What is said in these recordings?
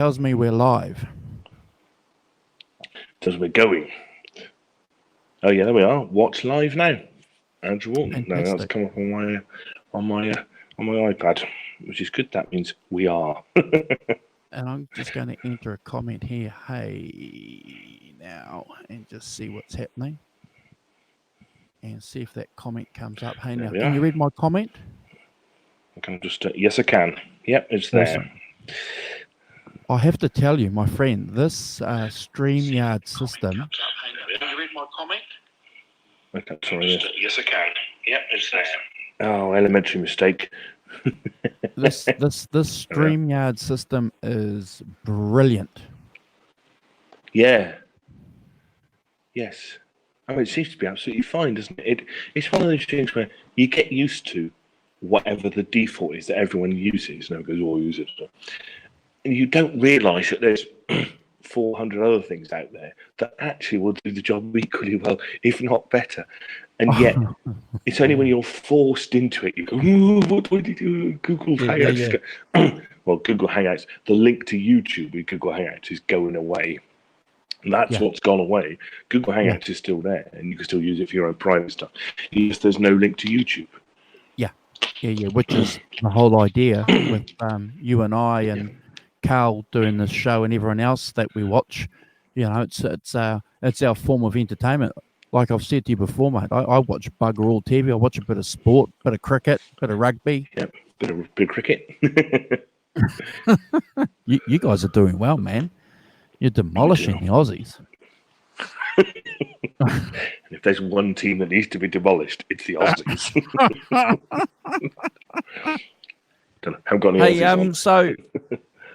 tells me we're live. Tells we're going. Oh yeah, there we are. Watch live now. Andrew Walton. No, that's come up on my iPad, which is good. That means we are. And I'm just going to enter a comment here. Hey, now, and just see what's happening, and see if that comment comes up. Hey, now, can you read my comment? I can just. Yes, I can. Yep, it's there. Awesome. I have to tell you, my friend, this StreamYard system. Can you read my comment? Okay, sorry. Yes, I can. Yep, it's there. Oh, elementary mistake. This StreamYard system is brilliant. Yeah. Yes. I mean, it seems to be absolutely fine, doesn't it? It's one of those things where you get used to whatever the default is that everyone uses. And everyone goes, "Oh, use it." And you don't realise that there's 400 other things out there that actually will do the job equally well, if not better. And yet, it's only when you're forced into it, you go, "What do I do?" Google Hangouts. Yeah. Well, Google Hangouts, the link to YouTube with Google Hangouts is going away. And that's what's gone away. Google Hangouts is still there, and you can still use it for your own private stuff. There's no link to YouTube. Yeah, which is the whole idea with you and I and Carl doing this show and everyone else that we watch. You know, it's our form of entertainment. Like I've said to you before, mate, I watch bugger all TV. I watch a bit of sport, bit of cricket, bit of rugby. Yep, bit of cricket. You guys are doing well, man. You're demolishing the Aussies. And if there's one team that needs to be demolished, it's the Aussies. Haven't got any Aussies on.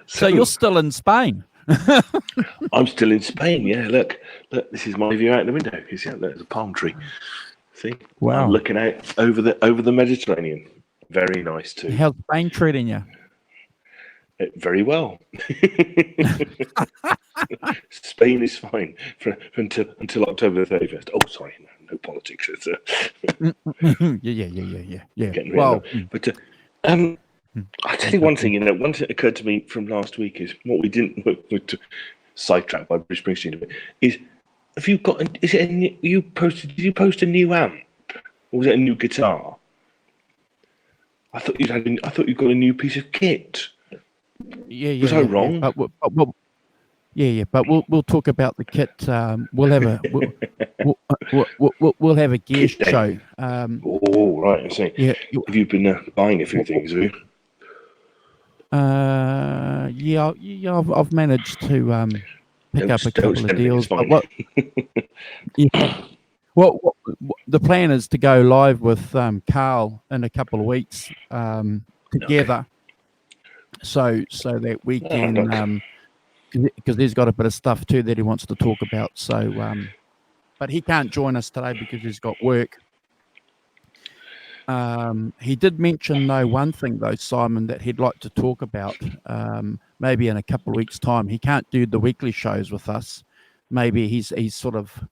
So you're still in Spain? I'm still in Spain. Yeah, look, this is my view out the window. You see, there's a palm tree. See, wow, I'm looking out over the Mediterranean. Very nice too. How's Spain treating you? Very well. Spain is fine until October the 31st. Oh, sorry, no politics. It's yeah. Well, but I tell you one thing. One thing that occurred to me from last week is what we didn't sidetracked by Bruce Springsteen a bit. Is have you got? Is it did you post a new amp, or was it a new guitar? I thought you got a new piece of kit. Yeah. Was I wrong? But we'll talk about the kit. We'll have a gear show. Oh, right. I see. Yeah. Have you been buying a few things? Have you? I've managed to pick up a couple of deals. But what the plan is to go live with Carl in a couple of weeks together. Okay. So that we can, because he's got a bit of stuff too that he wants to talk about. So, but he can't join us today because he's got work. He did mention though one thing though, Simon, that he'd like to talk about. Maybe in a couple of weeks' time. He can't do the weekly shows with us. Maybe he's sort of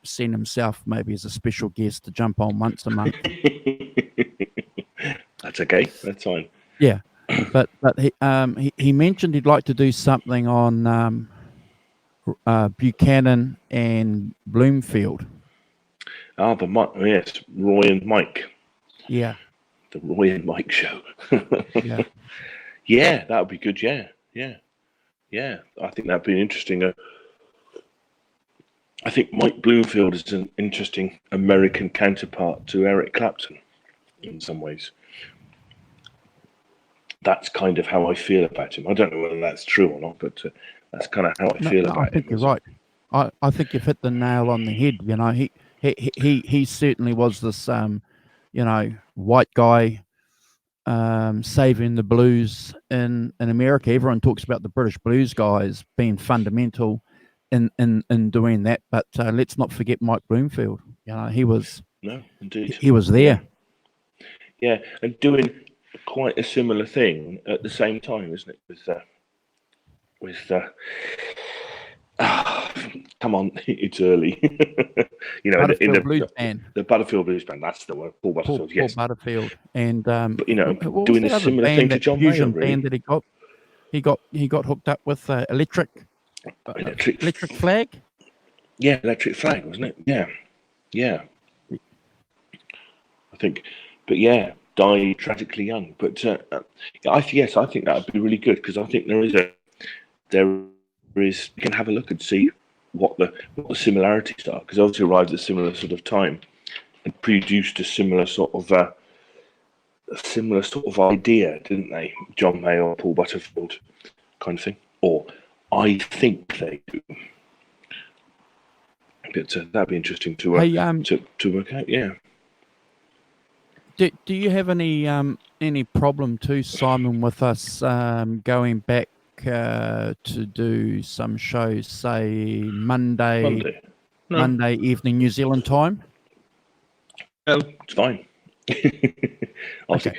seen himself maybe as a special guest to jump on once a month. That's okay. That's fine. Yeah. But he mentioned he'd like to do something on Buchanan and Bloomfield. Ah, yes, Roy and Mike. Yeah. The Roy and Mike show. Yeah. Yeah, that would be good. Yeah. I think that'd be interesting. I think Mike Bloomfield is an interesting American counterpart to Eric Clapton in some ways. That's kind of how I feel about him. I don't know whether that's true or not, but that's kind of how I feel about him. I think you're right. I think you've hit the nail on the head. You know, he certainly was this, white guy saving the blues in America. Everyone talks about the British blues guys being fundamental in doing that, but let's not forget Mike Bloomfield. You know, he was there. Yeah, and doing quite a similar thing at the same time, isn't it? Come on, it's early. The Butterfield Blues Band. That's the one. Paul Butterfield. Paul Butterfield, and but doing a similar thing to John Mayer. Band that he got. he got hooked up with electric flag. Yeah, electric flag, wasn't it? Yeah. I think, but yeah, died tragically young. But I think that would be really good, because I think there is you can have a look and see what the similarities are, because obviously arrived at a similar sort of time and produced a similar sort of idea, didn't they? John Mayer, Paul Butterfield, kind of thing. Or I think they do. But that'd be interesting to work out. Yeah. Do you have any problem too, Simon, with us going back to do some shows, say Monday evening New Zealand time? No, it's fine. Obviously,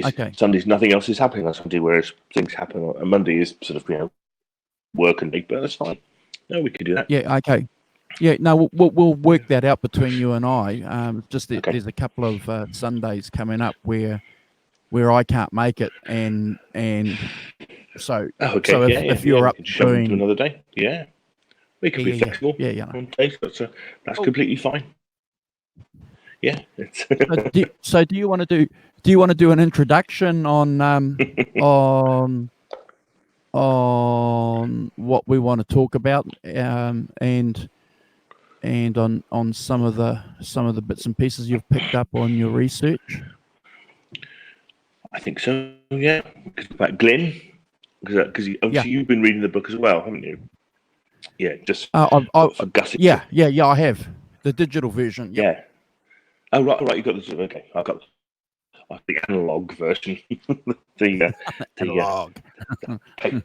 Okay. Sundays, nothing else is happening on Sunday, whereas things happen on Monday is sort of work and big, but that's fine. No, we could do that. Yeah. Okay. Yeah. No, we'll work that out between you and I. Just that there's a couple of Sundays coming up where I can't make it, and so if you're up doing to another day, we can be flexible. Yeah. On days, that's completely fine. Yeah. So do you want to do an introduction on what we want to talk about, and on some of the bits and pieces you've picked up on your research? I think so. Yeah, about Glyn, because you've been reading the book as well, haven't you? Yeah, just for Gussie. Yeah, I have the digital version. Yep. Yeah. Oh right. You got the okay. I got the analog version. the analog.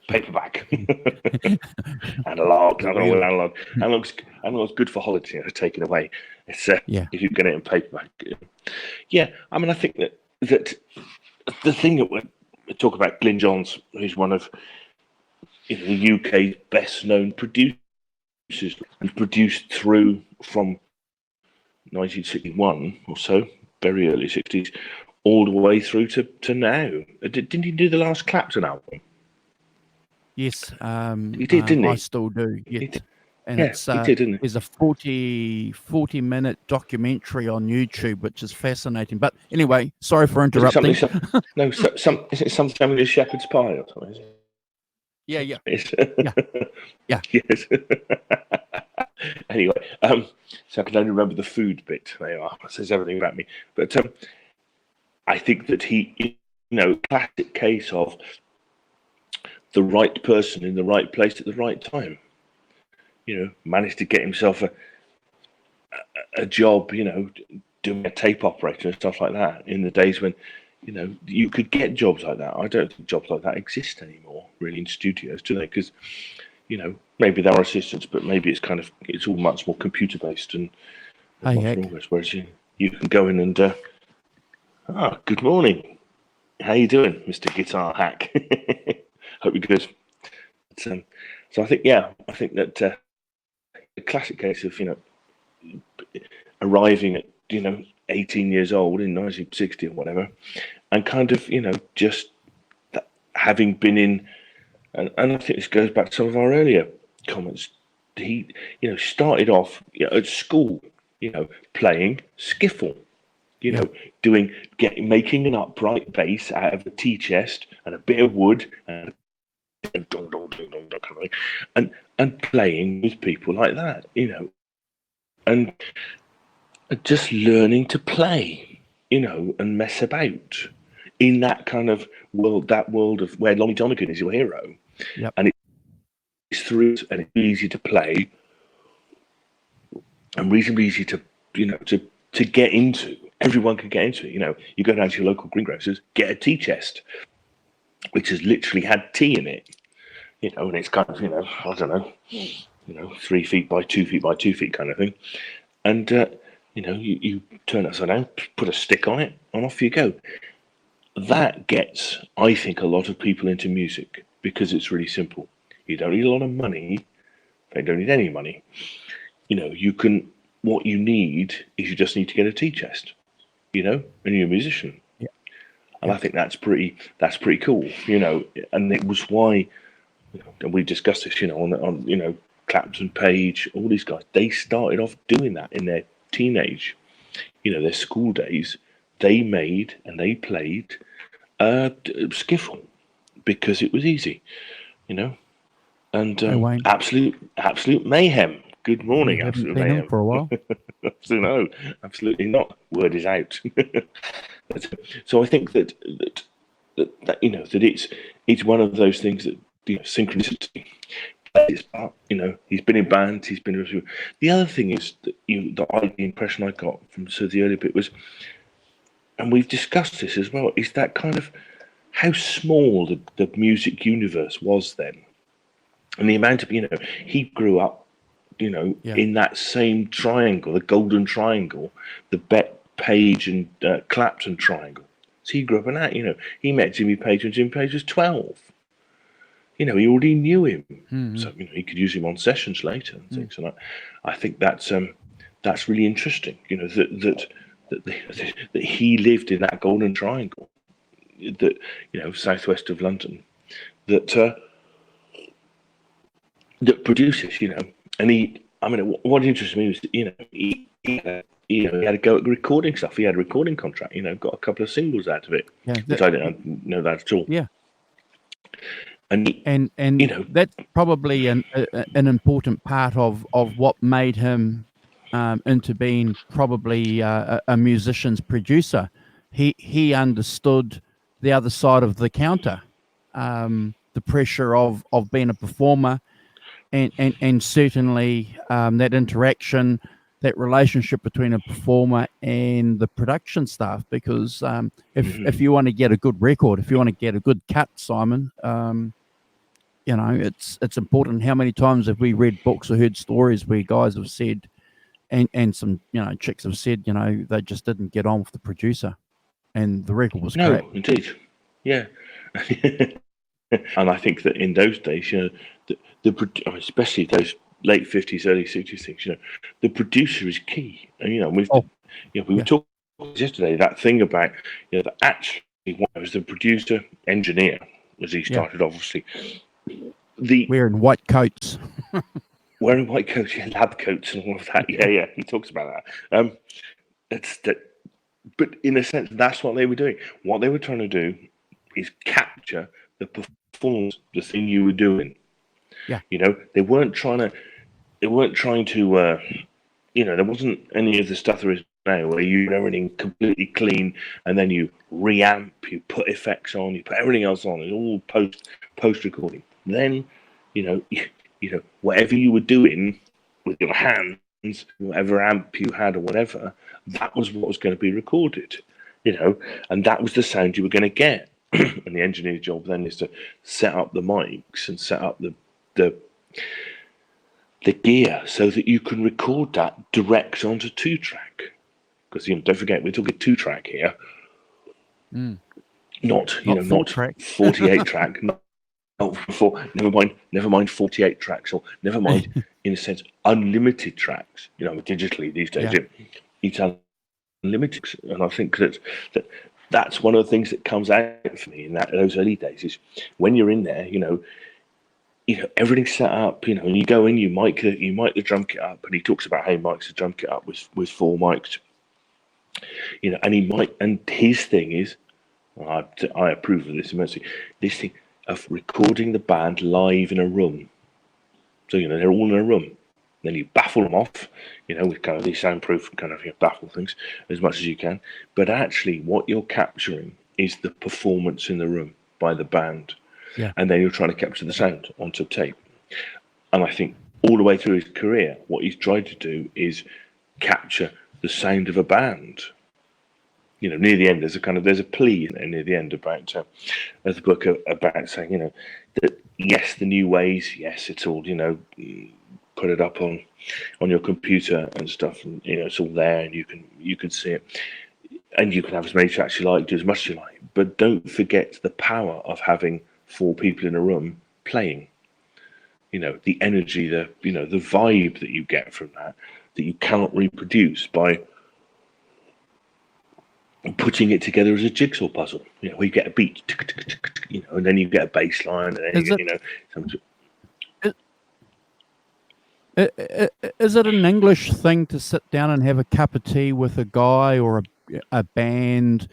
Paperback. analog. I don't know what analog. Analog's good for holiday. Taken away. It's if you get it in paperback. Yeah, I mean, I think that the thing that we talk about, Glyn Johns, who's one of the UK's best known producers, and produced through from 1961 or so, very early 60s, all the way through to now. Didn't he do the last Clapton album? Yes, he did, didn't he? I still do. Yeah. And he did, didn't he? There's a 40-minute documentary on YouTube, which is fascinating. But anyway, sorry for interrupting. Is it something with a shepherd's pie or something? Yeah. Yeah. Yes. Anyway, so I can only remember the food bit. There you are. That says everything about me. But I think that he, classic case of the right person in the right place at the right time. Managed to get himself a job, doing a tape operator and stuff like that in the days when, you could get jobs like that. I don't think jobs like that exist anymore, really, in studios, do they? Because, maybe there are assistants, but maybe it's all much more computer based and whereas you can go in and good morning, how you doing, Mr. Guitar Hack? Hope you're good. So I think that the classic case of arriving at 18 years old in 1960 or whatever, and kind of just having been in, and I think this goes back to some of our earlier comments. He started off at school, playing skiffle, making an upright bass out of a tea chest and a bit of wood and and playing with people like that, and just learning to play, and mess about in that kind of world, of where Lonnie Donegan is your hero. Yep. And it's through, and it's easy to play and reasonably easy to get into. Everyone can get into it. You go down to your local greengrocers, get a tea chest, which has literally had tea in it, and it's kind of, I don't know, 3 feet by 2 feet by 2 feet kind of thing. And, you turn it upside down, put a stick on it, and off you go. That gets, I think, a lot of people into music because it's really simple. You don't need a lot of money. You don't need any money. What you need is you just need to get a tea chest, and you're a musician. Yeah. And I think that's pretty cool, you know. And it was why, you know, and we discussed this, you know, on you know, Clapton, Page, all these guys, they started off doing that in their teenage, you know, their school days. They made and they played skiffle because it was easy, you know. And Hey, Wayne, absolute mayhem. Good we morning, haven't absolute seen him mayhem. for a while. So no, absolutely not. Word is out. So I think that you know, that it's one of those things that, you know, synchronicity plays its part. You know, he's been in bands, he's been. The other thing is that the impression I got from sort of the early bit was, and we've discussed this as well, is that kind of how small the music universe was then, and the amount of, you know, he grew up, you know, Yeah. in that same triangle, the Golden Triangle, the Bet Page and Clapton triangle. So he grew up in that. You know, he met Jimmy Page when Jimmy Page was 12. You know, he already knew him, Mm-hmm. so, you know, he could use him on sessions later and things. And I think that's really interesting. You know, that he lived in that Golden Triangle, that, you know, southwest of London, that that produces, you know, and he. I mean, what interests me was, you know, he had to go at recording stuff. He had a recording contract. You know, got a couple of singles out of it, Yeah. which I didn't know that at all. Yeah. And And you know, that's probably an important part of what made him into being probably a musician's producer. He understood the other side of the counter, the pressure of being a performer, and certainly that interaction, that relationship between a performer and the production staff. Because if you want to get a good record, if you want to get a good cut, Simon, you know, it's important. How many times have we read books or heard stories where guys have said, and some, you know, chicks have said, you know, they just didn't get on with the producer, and the record was crap. no, indeed, yeah. And I think that in those days, you know, especially those late 50s, early 60s things, you know, the producer is key. And, you know, Oh, you know, we were yeah, talking yesterday, that thing about, you know, that actually what was the producer engineer, as he yeah, started, obviously, the wearing white coats. wearing white coats, yeah, lab coats and all of that. Yeah, yeah, he talks about that. It's that, but in a sense, that's what they were doing. What they were trying to do is capture the performance, the thing you were doing. Yeah, You know, they weren't trying to. You know, there wasn't any of the stuff there is now where you do everything completely clean and then you reamp, you put effects on, you put everything else on. It's all post recording. Then, you know, you know, whatever you were doing with your hands, whatever amp you had or whatever, that was what was going to be recorded. You know, and that was the sound you were going to get. And the engineer's job then is to set up the mics and set up the gear so that you can record that direct onto 2-track. Because, you know, don't forget, we're talking 2-track here, not, you not know, four not track. 48 track, not never mind 48 tracks, or never mind, in a sense, unlimited tracks. You know, digitally these days, Yeah, it's unlimited. And I think that's one of the things that comes out for me in those early days is when you're in there, you know, everything's set up. You know, and you go in, you mic the drum kit up, and he talks about how he mics the drum kit up with 4 mics. You know, and his thing is, I approve of this immensely. This thing of recording the band live in a room. So, you know, they're all in a room. Then you baffle them off, you know, with kind of these soundproof kind of, you know, baffle things as much as you can. But actually, what you're capturing is the performance in the room by the band. yeah, And then you're trying to capture the sound onto tape. And I think all the way through his career, what he's tried to do is capture the sound of a band. You know, near the end, there's a plea near the end about the book about saying, you know, that yes, the new ways, yes, it's all, you know, put it up on your computer and stuff, and, you know, it's all there, and you can see it, and you can have as many tracks you like, do as much as you like, but don't forget the power of having 4 people in a room playing. You know, the energy, the vibe that you get from that you cannot reproduce by putting it together as a jigsaw puzzle. You know, where you get a beat, you know, and then you get a bass line, and then you Is get, it you know, some. is it an English thing to sit down and have a cup of tea with a guy or a band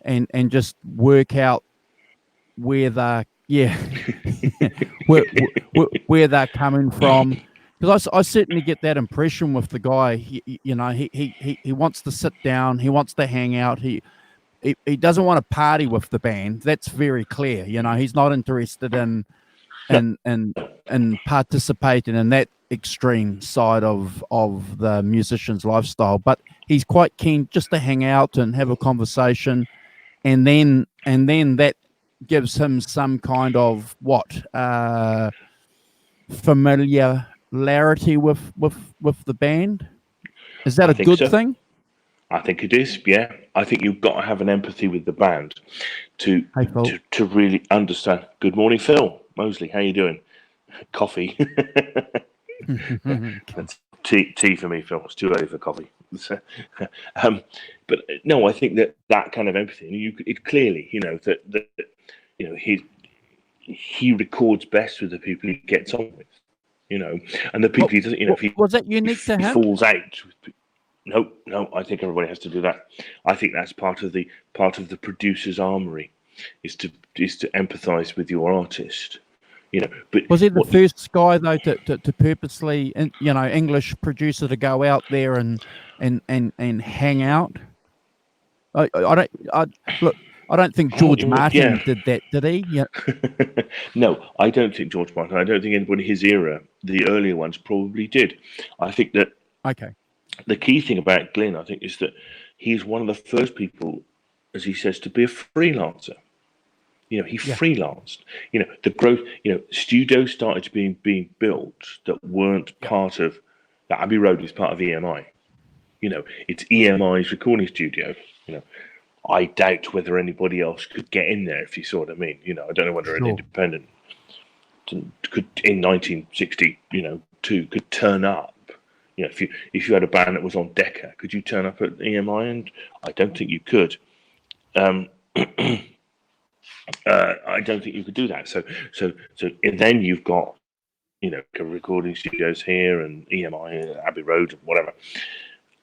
and just work out where they're where they're coming from? Because I certainly get that impression with the guy. He wants to sit down, he wants to hang out, he doesn't want to party with the band. That's very clear. You know, he's not interested No, in participating in that extreme side of the musician's lifestyle, but he's quite keen just to hang out and have a conversation, and then that gives him some kind of familiarity with the band. Is that I a think good so. thing? I think it is. Yeah, I think you've got to have an empathy with the band to Hey, Phil. to really understand. Good morning, Phil Mosley. How you doing? Coffee. That's tea for me, Phil. It's too early for coffee. So, um, but no, I think that kind of empathy, and it clearly, you know, that you know he records best with the people he gets on with, you know, and the people he doesn't, you know, Was that unique if to he him? falls out. No, no, I think everybody has to do that. I think that's part of the producer's armory, is to empathise with your artist, you know. But Was he the what first guy though to purposely, English producer to go out there and hang out? I don't look. I don't think George yeah. Martin did that, did he? Yeah. No, I don't think George Martin. I don't think anybody in his era, the earlier ones, probably did. I think that Okay. the key thing about Glyn, I think, is that he's one of the first people, as he says, to be a freelancer. You know, he Yeah. freelanced. You know, the growth. You know, studios started being built that weren't Yeah. part of. That Abbey Road is part of EMI. You know, it's EMI's recording studio. You know, I doubt whether anybody else could get in there, if you saw what I mean. You know, I don't know whether an Sure. independent could in 1960, two could turn up. You know, if you had a band that was on Decca, could you turn up at EMI? And I don't think you could. Um, I don't think you could do that. So and then you've got, you know, recording studios here and EMI, Abbey Road, whatever,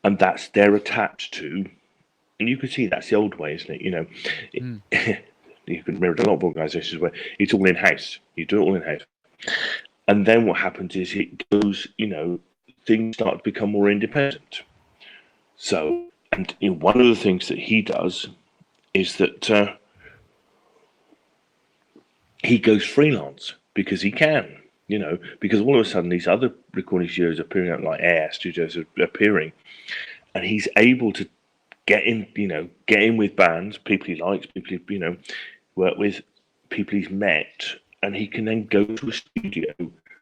and they're attached to. And you can see that's the old way, isn't it? You know, Mm. you can remember a lot of organisations where it's all in house. You do it all in house, and then what happens is it goes. You know, things start to become more independent. So, and one of the things that he does is that he goes freelance because he can. You know, because all of a sudden these other recording studios are appearing out, like Air Studios are appearing, and he's able to get in with bands, people he likes, people he, work with, people he's met, and he can then go to a studio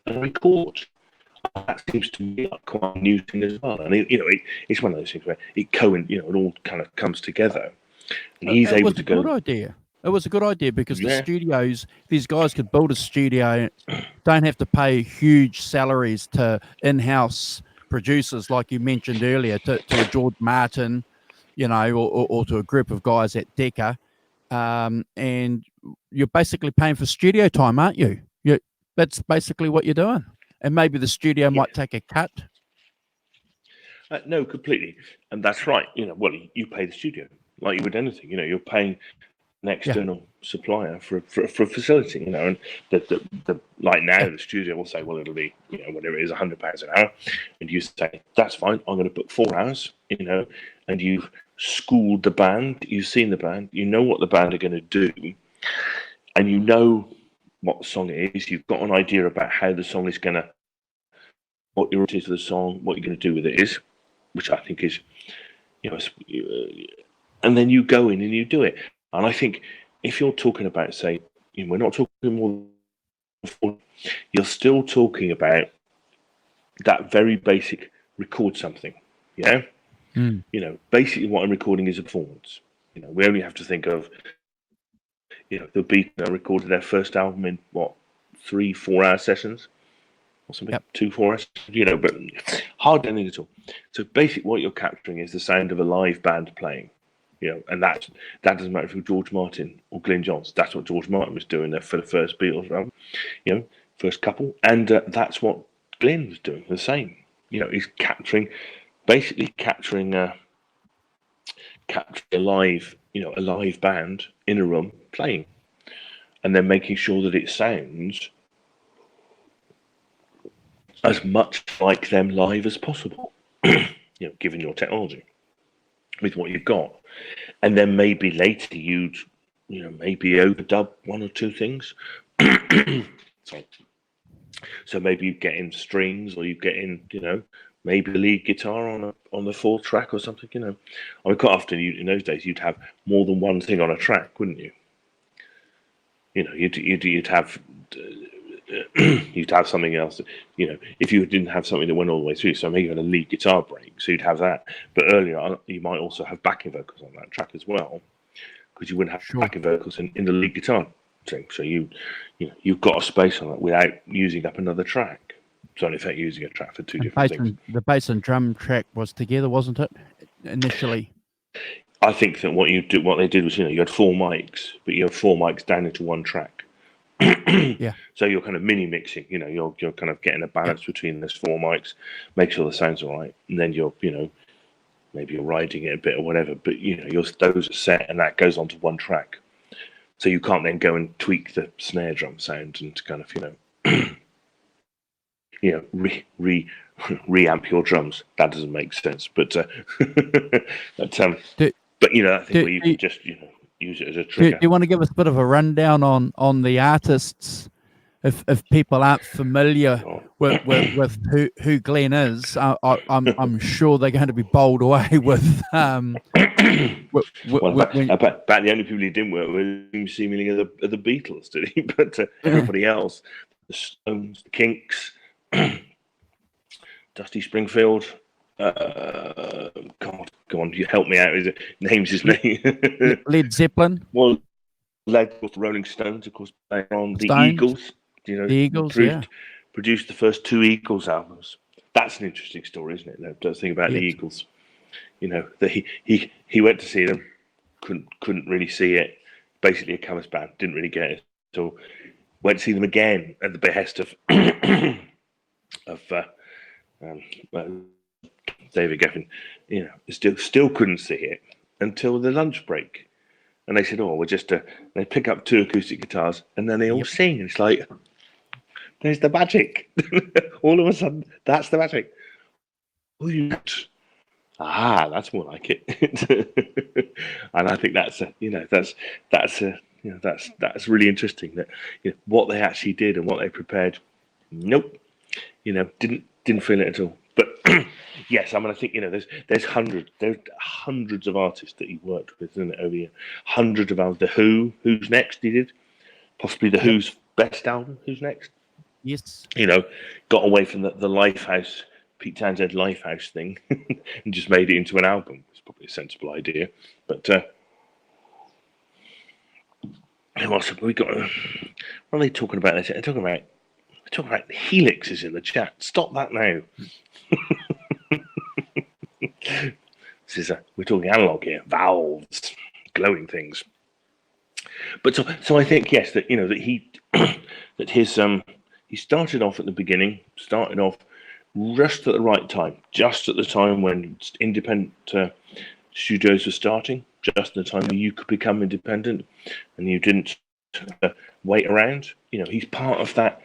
and record. That seems to me like quite a new thing as well. And it's one of those things where it all kind of comes together, and he's It able was to a good go, idea. It was a good idea because the yeah, studios, these guys could build a studio, don't have to pay huge salaries to in-house producers like you mentioned earlier, to a George Martin, or to a group of guys at Decca. And you're basically paying for studio time, aren't you? That's basically what you're doing. And maybe the studio yeah. might take a cut. No, completely, and that's right. Well, you pay the studio like you would anything. You're paying an Yeah, external supplier for a facility. And the like yeah. now the studio will say, well, it'll be whatever it is, £100 an hour, and you say that's fine. I'm going to book 4 hours. And you've schooled the band. You've seen the band. You know what the band are going to do, and you know what song it is. You've got an idea about how the song is going to, what your routine to the song, what you're going to do with it is, which I think is, and then you go in and you do it. And I think if you're talking about, say, we're not talking more than 4, you're still talking about that very basic record something. Yeah. Mm. Basically what I'm recording is a performance. We only have to think of, the Beatles recorded their first album in what, 3-4 hour sessions or something, Yep. 2-4 hours, but hardly anything at all. So basically what you're capturing is the sound of a live band playing. And that doesn't matter if you're George Martin or Glyn Johns. That's what George Martin was doing there for the first Beatles album, first couple, and that's what Glyn was doing. The same, he's basically capturing a live, a live band in a room playing, and then making sure that it sounds as much like them live as possible. Given your technology, with what you've got, and then maybe later you'd, maybe overdub one or two things. Sorry. So maybe you get in strings, or you get in, maybe the lead guitar on the fourth track or something. I mean, quite often in those days you'd have more than one thing on a track, wouldn't you? You'd have you'd have something else. If you didn't have something that went all the way through, so maybe you had a lead guitar break, so you'd have that. But earlier on, you might also have backing vocals on that track as well, because you wouldn't have backing vocals in the lead guitar thing. So you've got a space on it without using up another track. So in effect, using a track for two different things. The bass and drum track was together, wasn't it? Initially, I think that what they did was, you had 4 mics, but you had 4 mics down into one track. Yeah. So you're kind of mini mixing. You're kind of getting a balance between those 4 mics, make sure the sound's all right, and then you're, maybe you're riding it a bit or whatever. But those are set, and that goes onto one track. So you can't then go and tweak the snare drum sound and kind of, reamp your drums. That doesn't make sense. But but I think where you can just use it as a trigger. Do you want to give us a bit of a rundown on the artists, if people aren't familiar with who Glyn is? I'm sure they're going to be bowled away with. About the only people he didn't work with seemingly are the Beatles, did he? But everybody else, the Stones, the Kinks, Dusty Springfield. God, go on, you help me out. Is it names his name? Led Zeppelin. Well, the Rolling Stones, of course, on the Stones. Eagles. The Eagles, produced the first 2 Eagles albums. That's an interesting story, isn't it? The thing about the Eagles, that he went to see them, couldn't really see it. Basically, a covers band, didn't really get it. So went to see them again at the behest of David Geffen. Still couldn't see it until the lunch break, and they said, "Oh, we're just." They pick up 2 acoustic guitars, and then they all sing. And it's like, there's the magic. All of a sudden, that's the magic. That's more like it. And I think that's really interesting, that what they actually did and what they prepared. Nope, didn't feel it at all. But yes, I mean, I think there's hundreds of artists that he worked with, isn't it, over here? Hundreds of albums. The Who, Who's Next? He did possibly the Who's best album. Who's Next? Yes. Got away from the Lifehouse, Pete Townsend Lifehouse thing, and just made it into an album. It's probably a sensible idea. But what are they talking about? They're talking about helixes in the chat. Stop that now. We're talking analog here, valves, glowing things. But so I think, yes, that that he started off at the beginning, just at the right time, just at the time when independent studios were starting, just at the time when you could become independent, and you didn't wait around. He's part of that.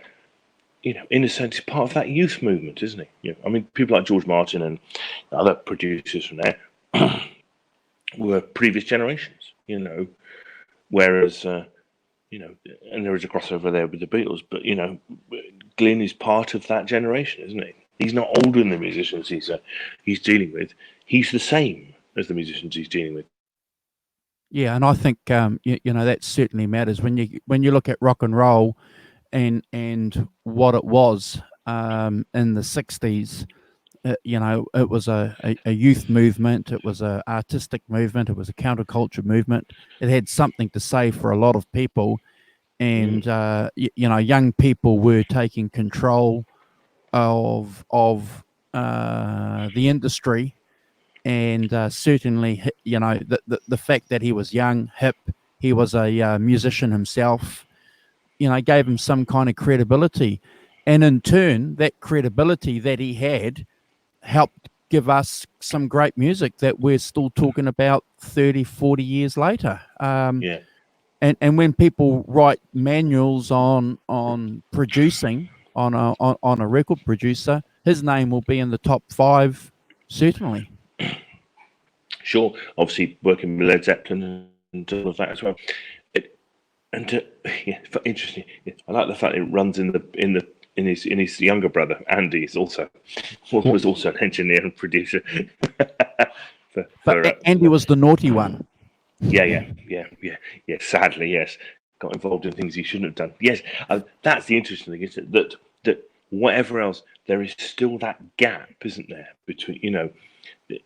In a sense, he's part of that youth movement, isn't he? I mean, people like George Martin and other producers from there were previous generations. Whereas and there is a crossover there with the Beatles, but Glyn is part of that generation, isn't he? He's not older than the musicians he's dealing with. He's the same as the musicians he's dealing with. Yeah, and I think that certainly matters when you look at rock and roll and what it was in the 60s. It was a youth movement. It was an artistic movement. It was a counterculture movement. It had something to say for a lot of people, and young people were taking control of the industry, and certainly, you know, the fact that he was young, hip, he was a musician himself, you know, gave him some kind of credibility. And in turn, that credibility that he had helped give us some great music that we're still talking about 30, 40 years later. Yeah. And when people write manuals on producing on a record producer, his name will be in the top 5, certainly. Sure. Obviously, working with Led Zeppelin and all of that as well. It, and yeah, interesting. I like the fact it runs in his younger brother Andy is also was also an engineer and producer. But Andy was the naughty one. Yeah. Sadly, yes, got involved in things he shouldn't have done. Yes, that's the interesting thing, isn't it? That whatever else, there is still that gap, isn't there, between that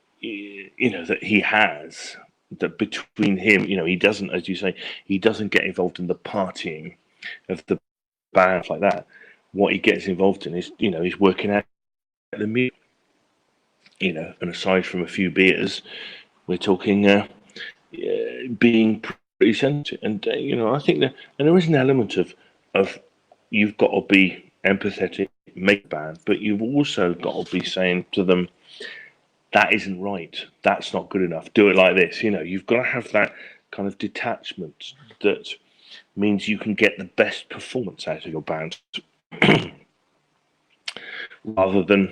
he has, that between him, he doesn't, as you say, he doesn't get involved in the partying of the band like that. What he gets involved in is, he's working out the music, and aside from a few beers, we're talking being pretty sensitive. And I think that, and there is an element of you've got to be empathetic, make a band, but you've also got to be saying to them, that isn't right. That's not good enough. Do it like this. You've got to have that kind of detachment that means you can get the best performance out of your band, rather than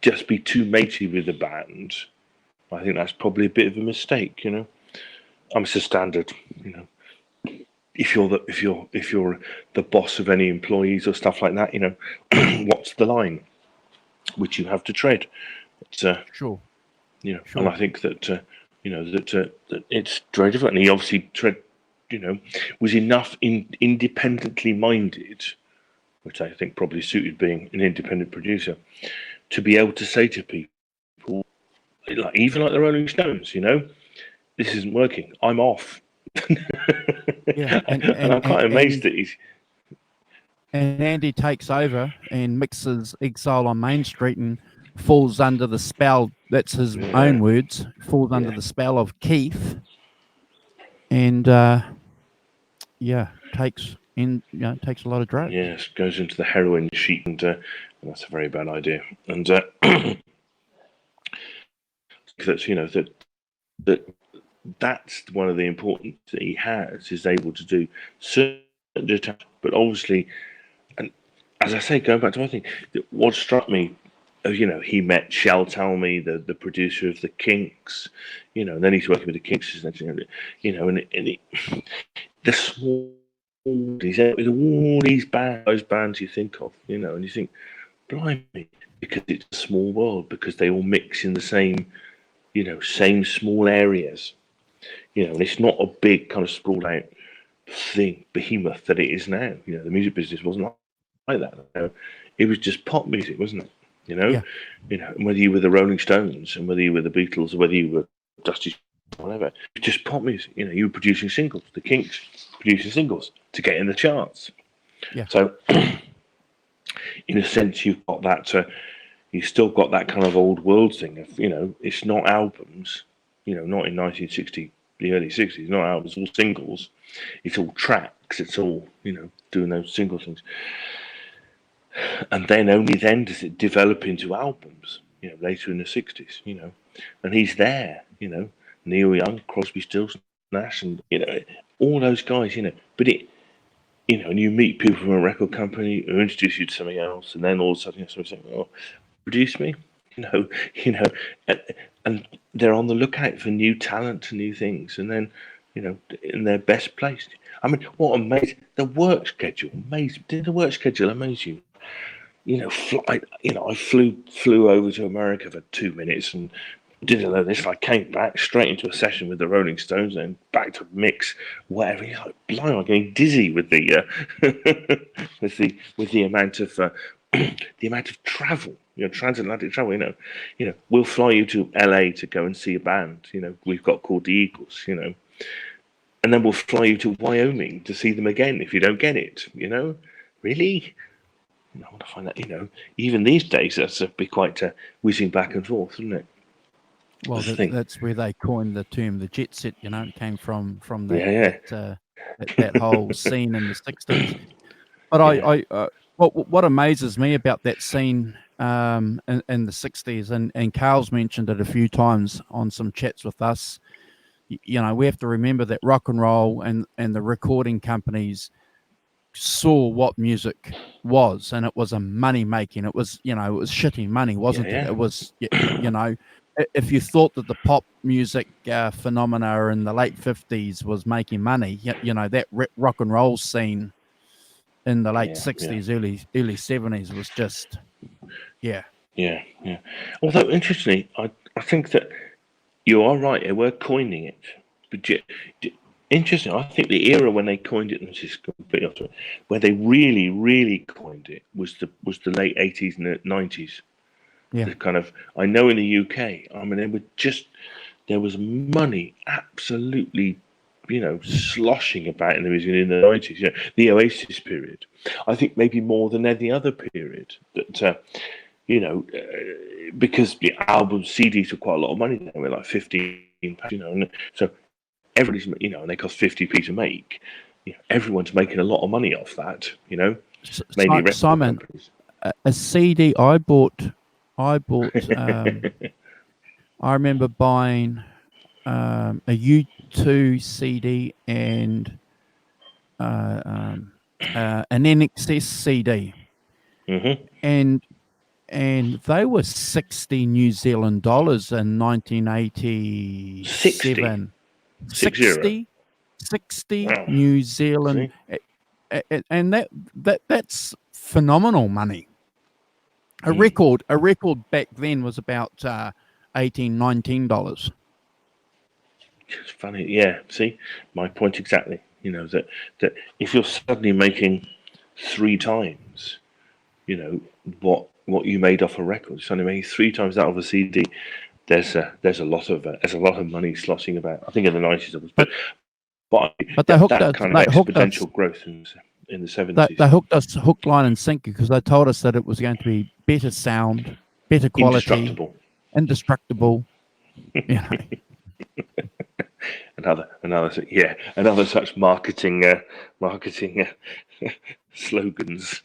just be too matey with the band. I think that's probably a bit of a mistake. It's a standard. If you're the boss of any employees or stuff like that, what's the line which you have to tread? It's Sure. Sure. And I think that that it's very different. And he obviously was enough independently minded, which I think probably suited being an independent producer, to be able to say to people, even like the Rolling Stones, this isn't working. I'm off. Yeah, and I'm quite amazed that he's. And Andy takes over and mixes Exile on Main Street and falls under the spell. That's his own words. Falls under the spell of Keith, and takes a lot of drugs. Yes, goes into the heroin sheet, and that's a very bad idea. And that's one of the important that he has, is able to do certain detachment. But obviously, and as I say, going back to my thing, what struck me, he met Shel Talmy, the producer of the Kinks, and then he's working with the Kinks, and the small, he's out with all those bands you think of, and you think, blimey, because it's a small world, because they all mix in the same small areas, and it's not a big kind of sprawled out behemoth that it is now. The music business wasn't like that. It was just pop music, wasn't it? And whether you were the Rolling Stones, and whether you were the Beatles, or whether you were Dusty, whatever, it's just pop music. You were producing singles. The Kinks producing singles to get in the charts. Yeah. So, in a sense, you've got that. You've still got that kind of old world thing of, it's not albums, not in 1960, the early 60s, not albums, all singles. It's all tracks. It's all, doing those single things. And then only then does it develop into albums, later in the 60s, and he's there, Neil Young, Crosby, Stills, Nash, and, all those guys, but it, and you meet people from a record company who introduce you to something else, and then all of a sudden somebody's saying, "Oh, produce me," and they're on the lookout for new talent and new things, and then, in their best place. I mean, what amazing, the work schedule, amazing. Did the work schedule amaze you? I flew over to America for 2 minutes and didn't know this. I came back straight into a session with the Rolling Stones and back to mix whatever. You're like, blimey, I'm getting dizzy with the with the amount of the amount of travel, transatlantic travel. We'll fly you to LA to go and see a band. We've got called the Eagles. And then we'll fly you to Wyoming to see them again if you don't get it. Really. I want to find that. Even these days, that's be quite whizzing back and forth, isn't it? Well, that's where they coined the term the jet set. It came from that whole scene in the 60s. But what amazes me about that scene in the 60s, and Carl's mentioned it a few times on some chats with us. We have to remember that rock and roll and the recording companies saw what music was, and it was a money making. It was it was shitty money, wasn't it? It was if you thought that the pop music phenomena in the late 50s was making money, that rock and roll scene in the late 60s, early 70s was just Yeah. Although interestingly, I think that you are right. They were coining it, but interesting. I think the era when they coined it, and this is completely off topic, where they really, really coined it was the late 80s and the 90s. Yeah. The kind of, I know in the UK, I mean, there was money absolutely, sloshing about in the music in the 90s. The Oasis period. I think maybe more than any other period that. Because the album CDs were quite a lot of money. They were like £15, and so everybody's, and they cost 50p to make. Everyone's making a lot of money off that. Mainly record Simon, companies. a CD I bought. I remember buying a U2 CD and an NXS CD, and they were 60 New Zealand dollars in 1987. 60 Wow. New Zealand, and that's phenomenal money. A record back then was about $18-19. It's funny, yeah. See, my point exactly. That if you're suddenly making 3 times, what you made off a record, suddenly making 3 times that of a CD, there's a lot of money sloshing about. I think in the 90s it was, but they hooked us. Kind of exponential growth in the 70s. They hooked us hook, line, and sinker because they told us that it was going to be better sound, better quality, indestructible. Another such marketing slogans.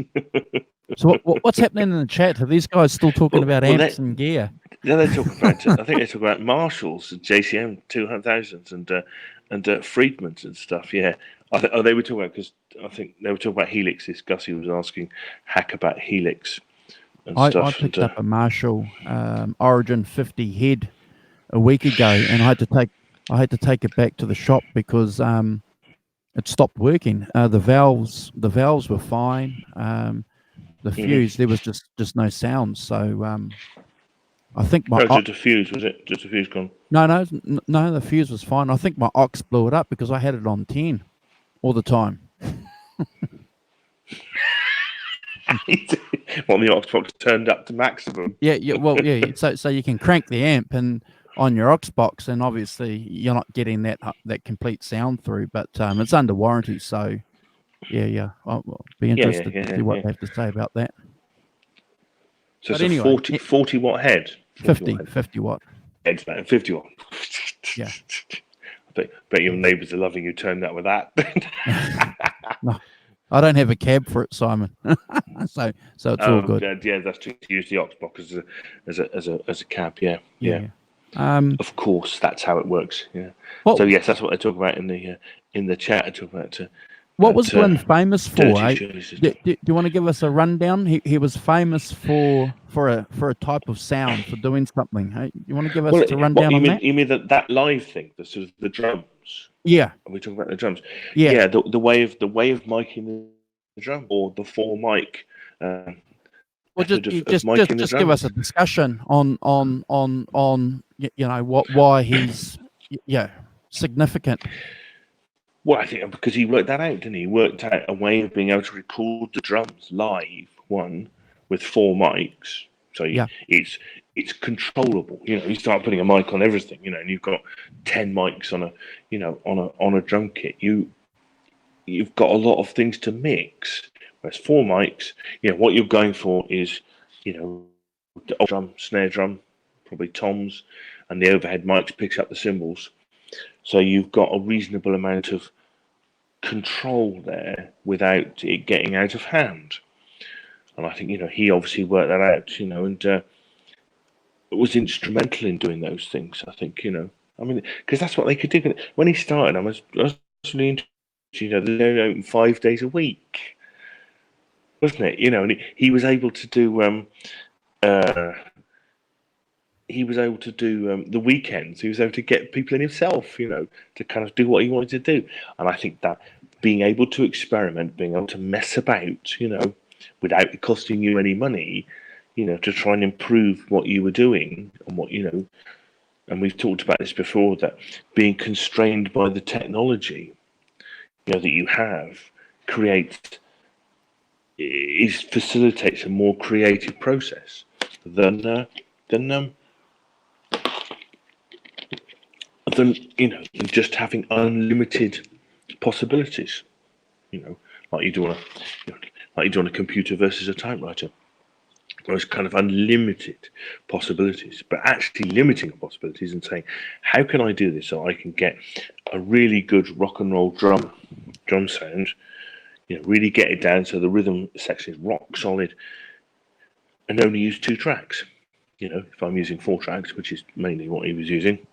So what's happening in the chat? Are these guys still talking about amps and gear? Yeah, they talk about. I think they talk about Marshalls, JCM 2000s, and Friedmans and stuff. Yeah, they were talking about, because I think they were talking about Helixes. Gussie was asking Hack about Helix and stuff. I picked up a Marshall Origin 50 head a week ago, and I had to take it back to the shop because it stopped working. The valves were fine. The fuse, there was just no sound. So I think my just a fuse, was it? Just a fuse gone? No, the fuse was fine. I think my aux blew it up because I had it on 10 all the time. Well, the aux box turned up to maximum. Yeah. Well, yeah. So you can crank the amp and on your aux box, and obviously you're not getting that complete sound through. But it's under warranty, so yeah. I'll be interested to see what they have to say about that. So it's anyway, a 40 watt head. 50 watt. Head's about 50 watt. Yeah. I bet your neighbours are loving you turn that with that. No, I don't have a cab for it, Simon. so it's all good. Yeah, that's to use the aux box as a cab. Yeah. Of course, that's how it works. Yeah. So yes, that's what they talk about in the chat. I talk about. What was Glyn famous for? Do you want to give us a rundown? He was famous for a type of sound, for doing something. You want to give us a rundown on that? You mean that live thing, the sort of the drums? Yeah. Are we talking about the drums? Yeah. Yeah. The way of miking the drum, or the 4 mic. Well, just give us a discussion on why he's significant. Well, I think because he worked that out, didn't he? He worked out a way of being able to record the drums live, with 4 mics. So it's controllable. You start putting a mic on everything, and you've got 10 mics on a drum kit. You've got a lot of things to mix, Whereas 4 mics, what you're going for is, the drum, snare drum, probably toms, and the overhead mics picks up the cymbals. So you've got a reasonable amount of control there without it getting out of hand. And I think, he obviously worked that out, and was instrumental in doing those things. I think, because that's what they could do. When he started, I was really interested, they're open 5 days a week, wasn't it? And he was able to do, the weekends. He was able to get people in himself, to kind of do what he wanted to do. And I think that being able to experiment, being able to mess about, without it costing you any money, to try and improve what you were doing and what, and we've talked about this before, that being constrained by the technology, that you have facilitates a more creative process than just having unlimited possibilities, like you do on a computer versus a typewriter. Where it's kind of unlimited possibilities, but actually limiting the possibilities and saying, how can I do this so I can get a really good rock and roll drum sound, really get it down so the rhythm section is rock solid, and only use 2 tracks. If I'm using 4 tracks, which is mainly what he was using,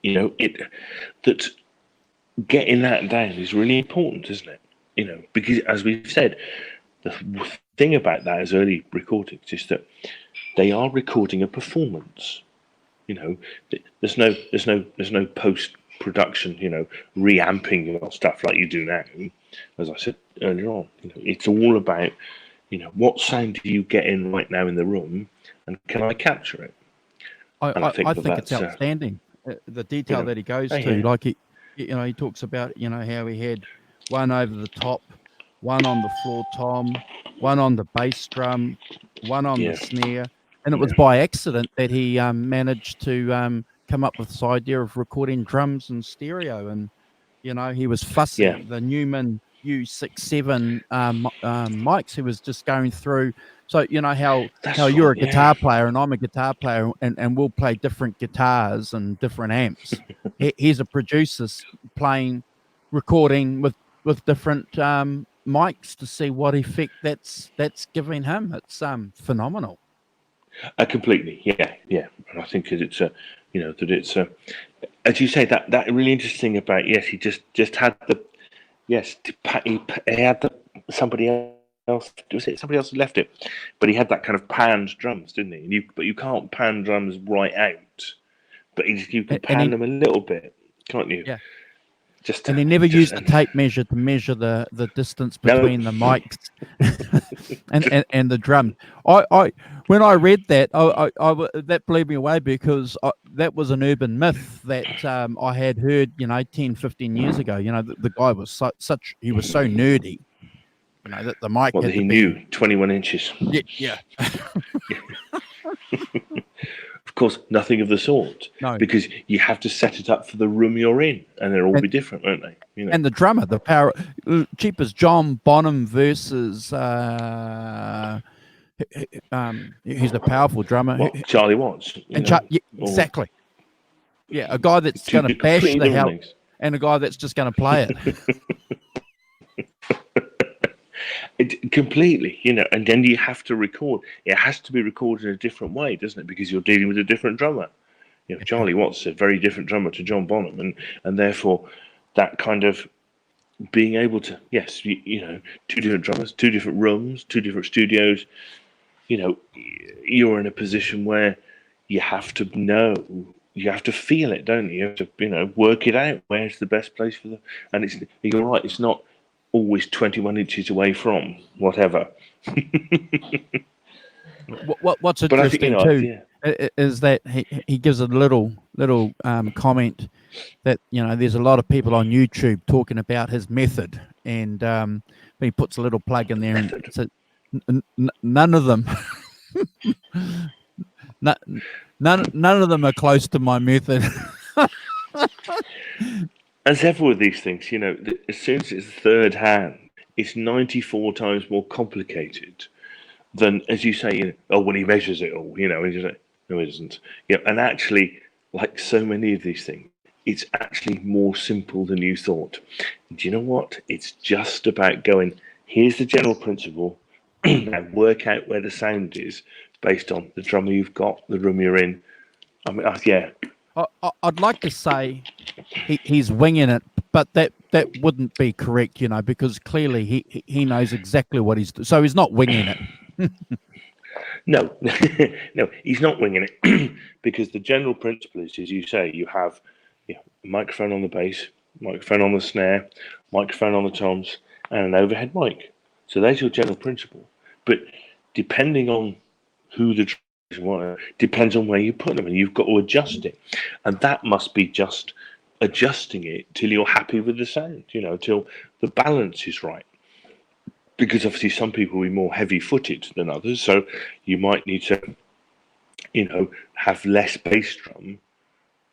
that getting that down is really important, isn't it? Because as we've said, the thing about that as early recordings is that they are recording a performance. There's no post production, reamping stuff like you do now. As I said earlier on, it's all about, what sound do you get in right now in the room, and can I capture it? I think it's outstanding. The detail that he goes to, like he talks about, how he had one over the top, one on the floor tom, one on the bass drum, one on the snare, and it was by accident that he managed to come up with this idea of recording drums in stereo. And he was fussy. The Newman U67 mics he was just going through. So how you're a guitar player and I'm a guitar player, and we'll play different guitars and different amps. He's a producer recording with different mics to see what effect that's giving him. It's phenomenal. Completely, yeah. And I think that it's as you say, that really interesting about he just had he had somebody else. Was it somebody else left it? But he had that kind of panned drums, didn't he? But you can't pan drums right out, but you can pan them a little bit, can't you? Yeah. And he never used a tape measure to measure the distance between the mics and the drums. When I read that, that blew me away, because that was an urban myth that I had heard, 10, 15 years ago. The guy was he was so nerdy, that the mic had to be... knew 21 inches. Yeah. Of course, nothing of the sort. No. Because you have to set it up for the room you're in, and they'll all be different, won't they? And the drummer, the power, cheap as John Bonham versus he's a powerful drummer. Charlie Watts. Exactly. Yeah, a guy that's going to bash the hell, and a guy that's just going to play it. Completely, and then you have to record. It has to be recorded in a different way, doesn't it? Because you're dealing with a different drummer. Charlie Watts is a very different drummer to John Bonham, and therefore that kind of being able to, 2 different drummers, 2 different rooms, 2 different studios. You're in a position where you have to know, you have to feel it, don't you? You have to, work it out. Where's the best place for them? And you're right. It's not always 21 inches away from whatever. What's interesting too is that he gives a little comment that there's a lot of people on YouTube talking about his method, and he puts a little plug in there, and says none of them none of them are close to my method. As ever with these things, as soon as it's third hand, it's 94 times more complicated than, as you say, when he measures it all, and you say, no, it isn't. And actually, like so many of these things, it's actually more simple than you thought. Do you know what? It's just about going, here's the general principle, now work out where the sound is based on the drummer you've got, the room you're in. I mean, yeah. I'd like to say he's winging it, but that wouldn't be correct, because clearly he knows exactly what he's doing. So he's not winging it. No, no, he's not winging it because the general principle is, as you say, you have a microphone on the bass, microphone on the snare, microphone on the toms, and an overhead mic. So there's your general principle. But depending on who the depends on where you put them, and you've got to adjust it, and that must be just adjusting it till you're happy with the sound, till the balance is right. Because obviously some people will be more heavy-footed than others, so you might need to, have less bass drum,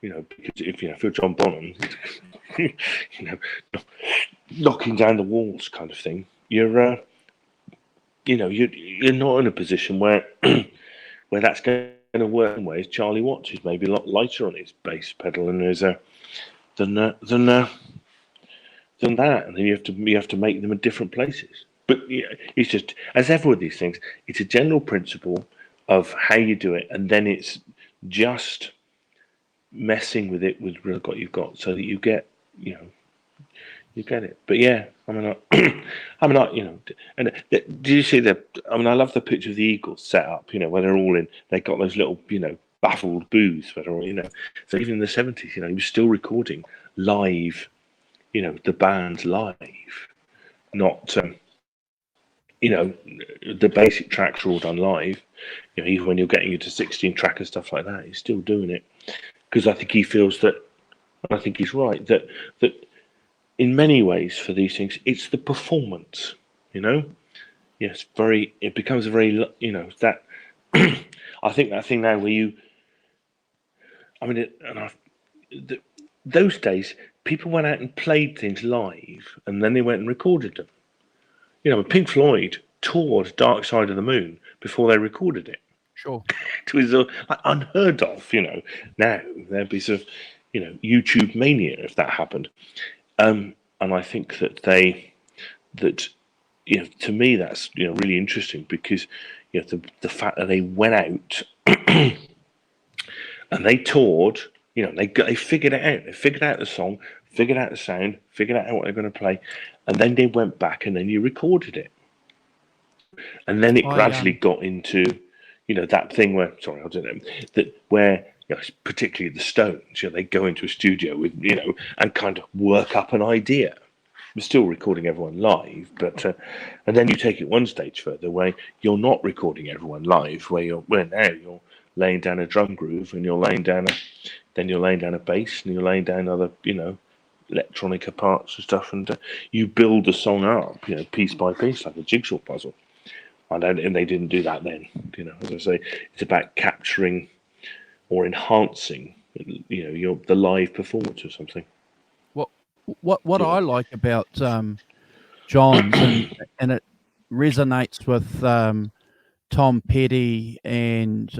because if you're John Bonham, knocking down the walls kind of thing, you're not in a position where where that's going to work in ways. Charlie Watts is maybe a lot lighter on his bass pedal than that, and then you have to make them in different places. But it's just, as ever with these things, it's a general principle of how you do it, and then it's just messing with it with what you've got, so that you get it. But yeah, and do you see the? I love the picture of the Eagles set up. Where they're all in. They got those little, baffled booths. Where they're all, So even in the 70s, he was still recording live. The band live, not. The basic tracks are all done live. Even when you're getting into 16 track and stuff like that, he's still doing it because I think he feels that, and I think he's right that in many ways for these things, it's the performance. Yes, it becomes a very that. I think that thing now where you, those days people went out and played things live, and then they went and recorded them. Pink Floyd toured Dark Side of the Moon before they recorded it. Sure. It was unheard of, Now there'd be sort of, YouTube mania if that happened. And I think that to me that's really interesting because the fact that they went out and they toured, they figured it out. They figured out the song, figured out the sound, figured out what they're going to play, and then they went back and then you recorded it. And then it gradually got into, that thing where, sorry, I'll do that, where, particularly the Stones, they go into a studio with, and kind of work up an idea. We're still recording everyone live, but and then you take it one stage further, where you're not recording everyone live, where now you're laying down a drum groove, and you're laying down a bass, and you're laying down other, electronica parts and stuff, and you build the song up, piece by piece, like a jigsaw puzzle. And they didn't do that then. As I say, it's about capturing or enhancing, the live performance of something. What I like about Johns, and it resonates with Tom Petty and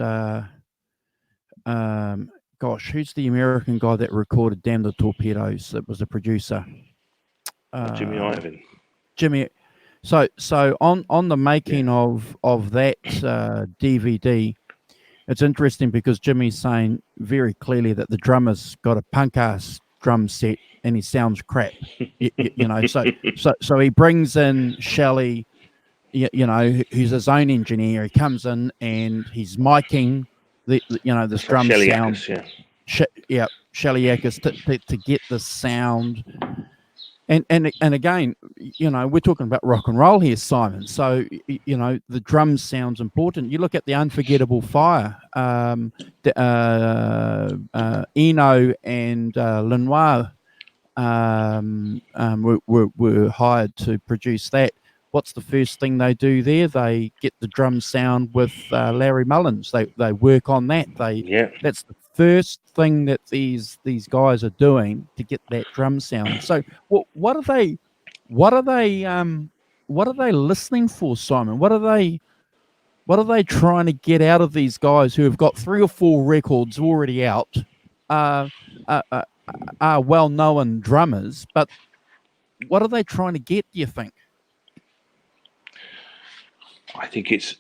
gosh, who's the American guy that recorded "Damn the Torpedoes"? That was the producer. Jimmy Iovine. Jimmy. So on the making of that DVD, it's interesting because Jimmy's saying very clearly that the drummer's got a punk ass drum set and he sounds crap. So he brings in Shelley, who's his own engineer. He comes in and he's miking this drum sound. Shelley Yakis to get the sound. And again, we're talking about rock and roll here, Simon. So the drum sound's important. You look at the Unforgettable Fire. Eno and Lenoir were hired to produce that. What's the first thing they do there? They get the drum sound with Larry Mullins. They work on that. That's the first thing that these guys are doing to get that drum sound. So what are they what are they listening for, Simon? What are they trying to get out of these guys who have got 3 or 4 records already out, uh, uh, uh, are well-known drummers, but what are they trying to get, do you think? I think it's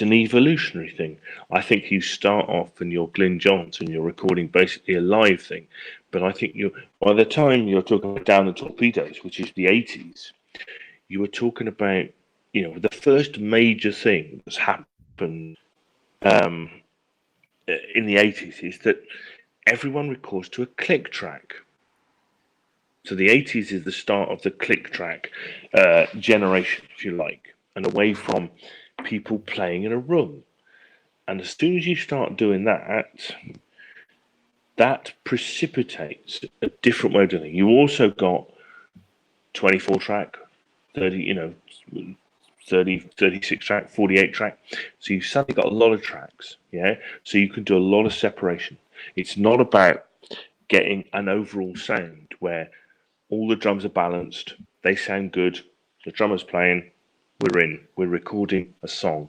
an evolutionary thing. I think you start off and you're Glyn Johns and you're recording basically a live thing, but I think you by the time you're talking about Down the Torpedoes, which is the 80s, you were talking about the first major thing that's happened um, in the 80s is that everyone records to a click track. So the 80s is the start of the click track generation, if you like, and away from people playing in a room. And as soon as you start doing that, that precipitates a different way of doing it. You also got 24 track, 30, 30, 36 track, 48 track. So you've suddenly got a lot of tracks, yeah? So you can do a lot of separation. It's not about getting an overall sound where all the drums are balanced, they sound good, the drummer's playing, we're recording a song.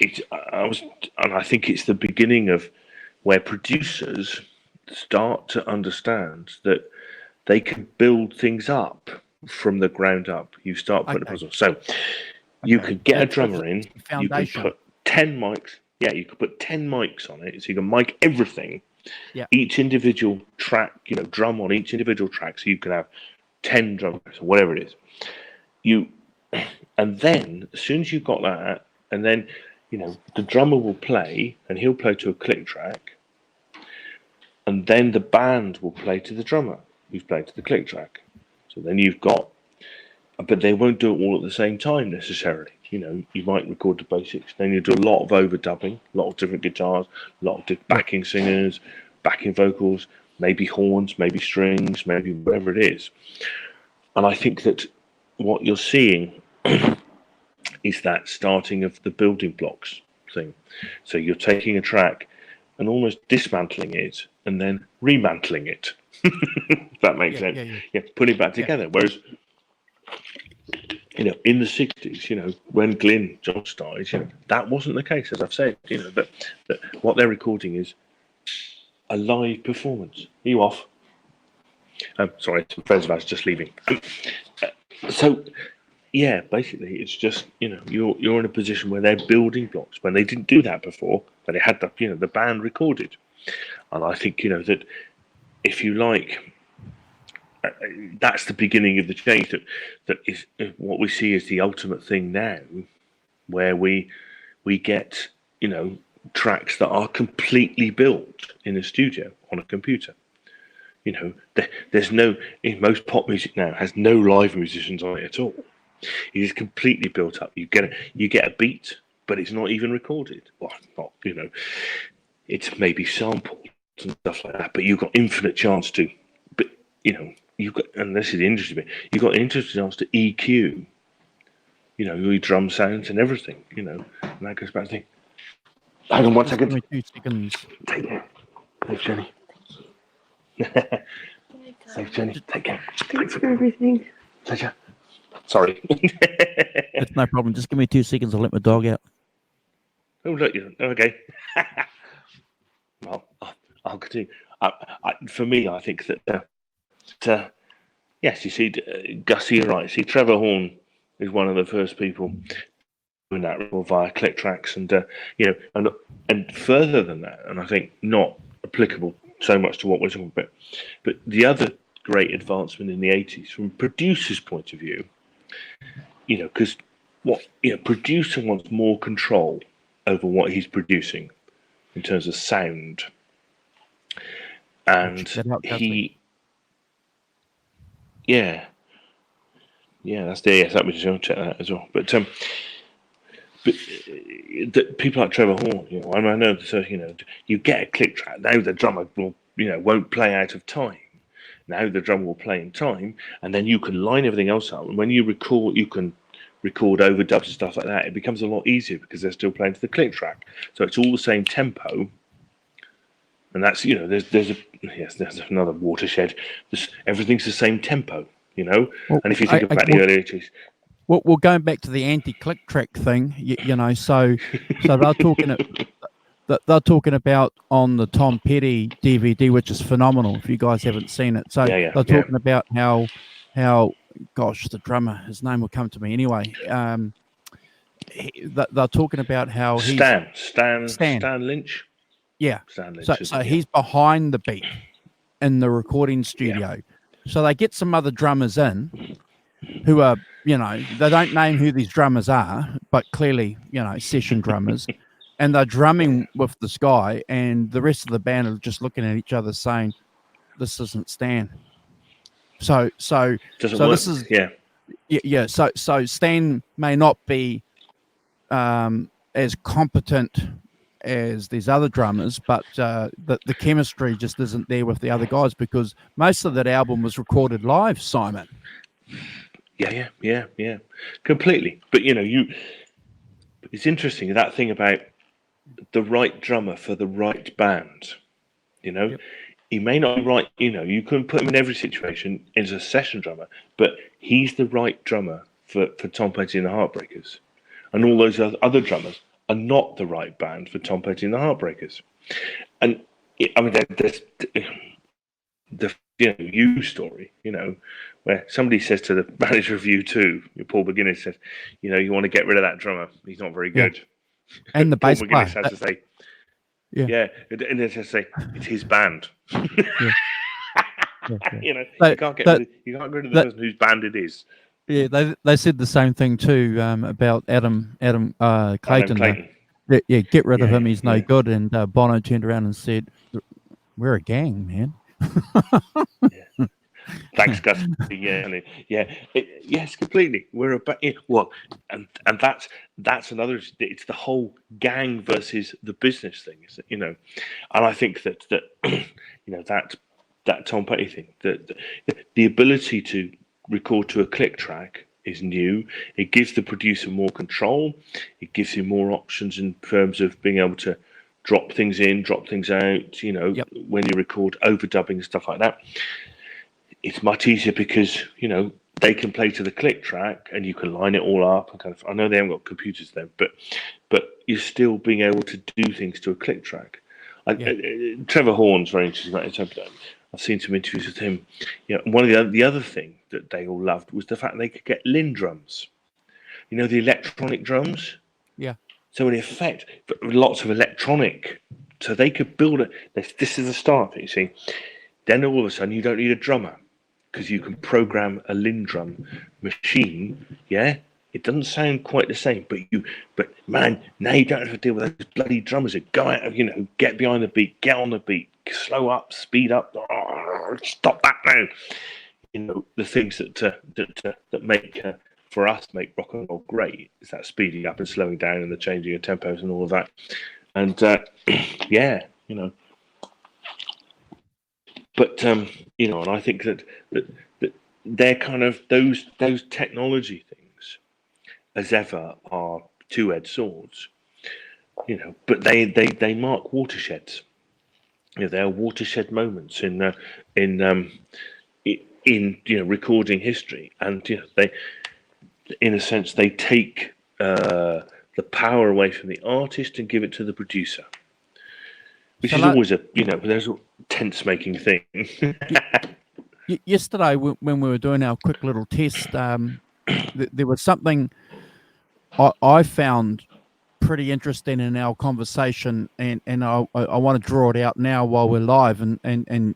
I think it's the beginning of where producers start to understand that they can build things up from the ground up. You start putting a puzzle. So you could get a drummer in, you can put 10 mics. Yeah, you could put 10 mics on it, so you can mic everything. Yeah. Each individual track, drum on each individual track, so you can have 10 drummers or whatever it is. And then as soon as you've got that, and then the drummer will play, and he'll play to a click track, and then the band will play to the drummer who's playing to the click track. So then you've got, but they won't do it all at the same time necessarily. You might record the basics, then you do a lot of overdubbing, a lot of different guitars, a lot of backing singers, backing vocals, maybe horns, maybe strings, maybe whatever it is. And I think that what you're seeing is that starting of the building blocks thing. So you're taking a track and almost dismantling it and then remantling it. If that makes sense. Yeah, putting it back together. Whereas, in the 60s, when Glyn Johns died, that wasn't the case, as I've said, that what they're recording is a live performance. Are you off? Sorry, some friends of ours just leaving. So, yeah, basically, it's just you're in a position where they're building blocks when they didn't do that before, but they had the band recorded, and I think that if you like, that's the beginning of the change. That is what we see as the ultimate thing now, where we get tracks that are completely built in a studio on a computer. There's no most pop music now has no live musicians on it at all. It is completely built up. You get a beat, but it's not even recorded. Well, not it's maybe sampled and stuff like that. But you've got infinite chance to. But you've got, and this is the interesting bit. You've got infinite chance to EQ. Your drum sounds and everything. And that goes back to the. Hang on 1 second. Give me 2 seconds. Take care. Thanks, Jenny. Thanks, Jenny. Take care. Thanks for everything. Pleasure. Sorry. It's no problem. Just give me 2 seconds. I'll let my dog out. Oh, look, okay. Well, I'll continue. For me, I think that yes, you see, Gussie, right? See, Trevor Horn is one of the first people doing that via click tracks, and and further than that, and I think not applicable so much to what we're talking about. But the other great advancement in the 80s, from a producer's point of view, because producer wants more control over what he's producing in terms of sound, and that's there. Yes, that was just check that as well. But people like Trevor Horn, I know. So you get a click track. Now the drummer will, won't play out of time. Now the drummer will play in time, and then you can line everything else up. And when you record, you can record overdubs and stuff like that. It becomes a lot easier because they're still playing to the click track. So it's all the same tempo. And that's there's another watershed. Everything's the same tempo, Well, and if you think about the early 80s. well, going back to the anti-click track thing, so they're talking about on the Tom Petty DVD, which is phenomenal. If you guys haven't seen it, so Yeah, they're talking about how gosh, the drummer, his name will come to me anyway. They're talking about how he's Stan Lynch. yeah. Stan Lynch, So isn't it? he's behind the beat in the recording studio. So they get some other drummers in who are, they don't name who these drummers are, but clearly, session drummers. And they're drumming with this guy, and the rest of the band are just looking at each other saying, "This isn't Stan." So Doesn't work. this is yeah. So Stan may not be as competent as these other drummers, but the chemistry just isn't there with the other guys, because most of that album was recorded live, Simon. Yeah, completely. But it's interesting, that thing about the right drummer for the right band. Yep. He may not be right. You couldn't put him in every situation as a session drummer, but he's the right drummer for Tom Petty and the Heartbreakers, and all those other drummers are not the right band for Tom Petty and the Heartbreakers. And there's the you story, where somebody says to the manager of U2, Paul McGuinness says, you want to get rid of that drummer. He's not very good. And the Paul bass player McGuinness has to say, and it has to say it's his band. You can't get rid of the person whose band it is. Yeah, they said the same thing too about Adam Clayton. Get rid of him. He's no good. And Bono turned around and said, "We're a gang, man." Thanks, Gus. Yes, completely. We're and that's another. It's the whole gang versus the business thing, And I think that that Tom Petty thing, the ability to record to a click track is new. It gives the producer more control. It gives him more options in terms of being able to drop things in, drop things out. When you record overdubbing and stuff like that, it's much easier because they can play to the click track and you can line it all up and kind of. I know they haven't got computers then, but you're still being able to do things to a click track. Trevor Horn's very interesting about it. I've seen some interviews with him. One of the other thing that they all loved was the fact they could get Linn drums. The electronic drums. Yeah. So in effect, lots of electronic. So they could build it. This is the start. You see, then all of a sudden you don't need a drummer because you can program a Linn drum machine. Yeah. It doesn't sound quite the same, but man, now you don't have to deal with those bloody drummers that go out, get behind the beat, get on the beat, slow up, speed up, stop that now. The things that make for us make rock and roll great is that speeding up and slowing down and the changing of tempos and all of that. And But and I think that they're kind of those technology things, as ever, are two-edged swords, but they mark watersheds. They are watershed moments in recording history, and they, in a sense, they take the power away from the artist and give it to the producer, which is always there's a tense-making thing. Yesterday, when we were doing our quick little test, there was something I found pretty interesting in our conversation, and I want to draw it out now while we're live, and I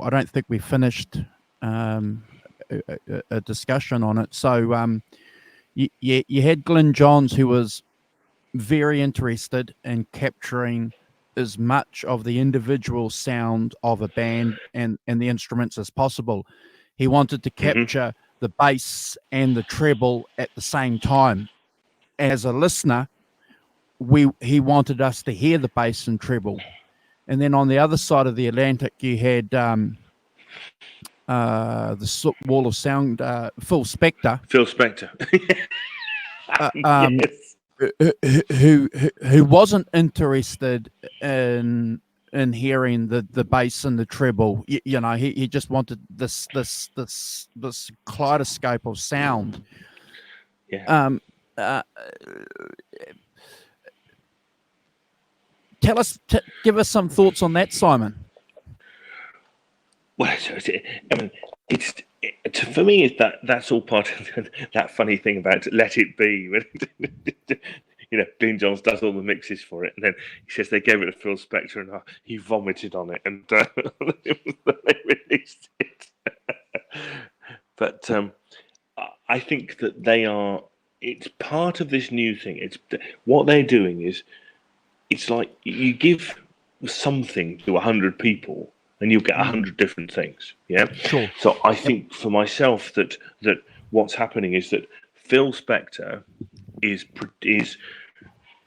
don't think we finished a discussion on it. So you had Glyn Johns, who was very interested in capturing as much of the individual sound of a band and the instruments as possible. He wanted to capture the bass and the treble at the same time. As a listener, he wanted us to hear the bass and treble. And then on the other side of the Atlantic, you had the Wall of Sound, Phil Spector. Yes. Who wasn't interested in hearing the bass and the treble. He just wanted this kaleidoscope of sound. Yeah. Uh, give us some thoughts on that, Simon. Well, I mean, for me, that's all part of that funny thing about Let It Be. When, Glyn Johns does all the mixes for it, and then he says they gave it to Phil Spector, and he vomited on it, and they released it. But I think that it's part of this new thing. It's what they're doing is, it's like you give something to 100 people and you'll get 100 different things. Yeah. Sure. So I think for myself that what's happening is that Phil Spector is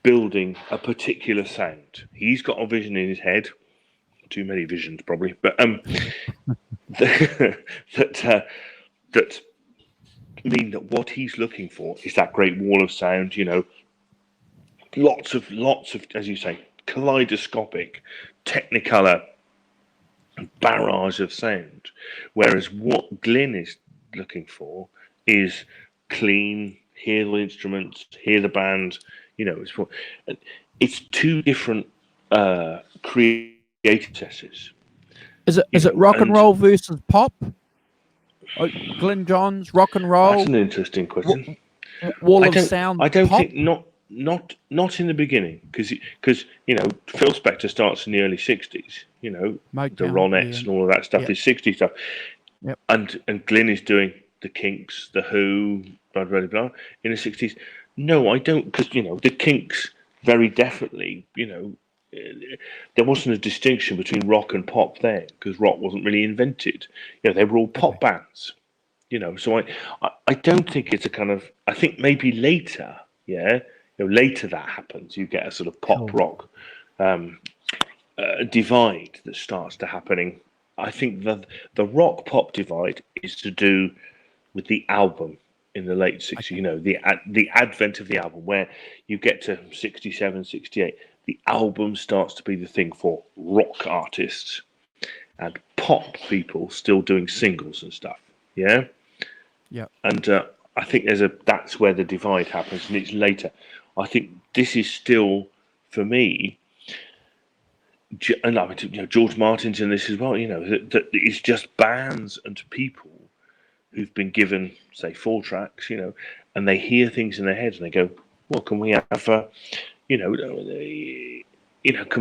building a particular sound. He's got a vision in his head. Too many visions, probably, but that mean that what he's looking for is that great wall of sound. Lots of, as you say, kaleidoscopic, technicolor barrage of sound. Whereas what Glyn is looking for is clean, hear the instruments, hear the band. It's two different creative processes. Is it rock and roll versus pop? Glyn Johns, rock and roll. That's an interesting question. Wall of sound. I don't pop? think not in the beginning, because Phil Spector starts in the early '60s. The Ronettes and all of that stuff is '60s stuff. Yep. And Glyn is doing the Kinks, the Who, blah blah blah in the '60s. No, I don't, because the Kinks very definitely, there wasn't a distinction between rock and pop then, because rock wasn't really invented. They were all pop bands. So I don't think it's a kind of, I think maybe later, later that happens. You get a sort of pop rock divide that starts to happening. I think the rock pop divide is to do with the album in the late 60s. The advent of the album, where you get to 67, 68, the album starts to be the thing for rock artists, and pop people still doing singles and stuff. Yeah. Yeah. And I think that's where the divide happens, and it's later. I think this is still, for me, and George Martin's in this as well. That it's just bands and people who've been given, say, 4 tracks, and they hear things in their heads and they go, well, can we have, can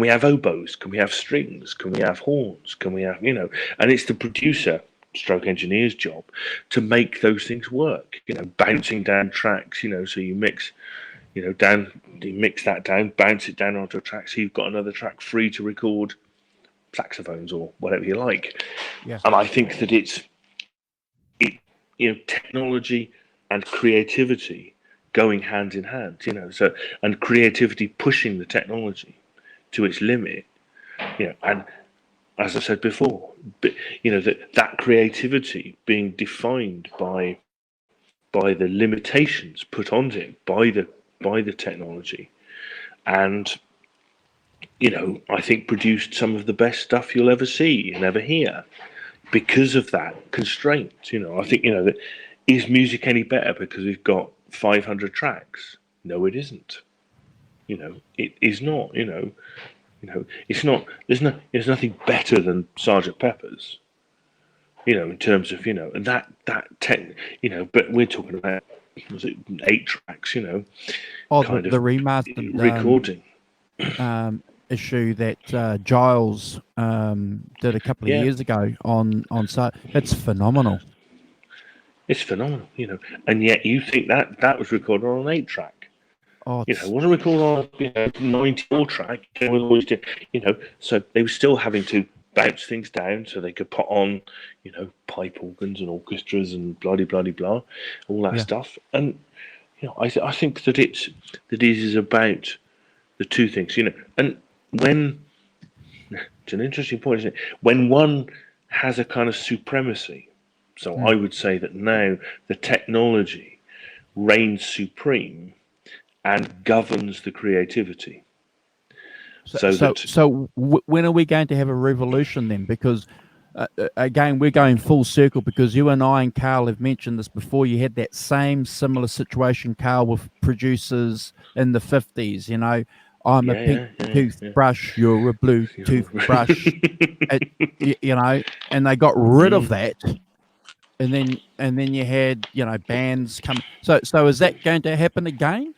we have oboes? Can we have strings? Can we have horns? Can we have, and it's the producer stroke engineer's job to make those things work, bouncing down tracks, so you mix, you mix that down, bounce it down onto a track, so you've got another track free to record saxophones or whatever you like. Yeah. And I think that technology and creativity going hand in hand, and creativity pushing the technology to its limit, and as I said before, that creativity being defined by the limitations put on it by the technology, and I think produced some of the best stuff you'll ever see and ever hear because of that constraint. I think that is music any better because we've got 500 tracks? No, it isn't. It is not. It's not. There's nothing better than Sergeant Pepper's. In terms of and that But we're talking about, was it 8 tracks? The remastered recording issue that Giles did a couple of years ago on it's phenomenal. It's phenomenal, and yet you think that was recorded on an 8-track. Oh, it wasn't recorded on 94 track. So they were still having to bounce things down so they could put on, pipe organs and orchestras and bloody blah, all that stuff. And I think that it is about the two things, and when it's an interesting point, isn't it? When one has a kind of supremacy. So I would say that now the technology reigns supreme and governs the creativity. So when are we going to have a revolution then? Because again, we're going full circle because you and I and Carl have mentioned this before. You had that same similar situation, Carl, with producers in the 50s. I'm a pink toothbrush, you're a blue toothbrush. And they got rid of that. And then you had bands come. So is that going to happen again?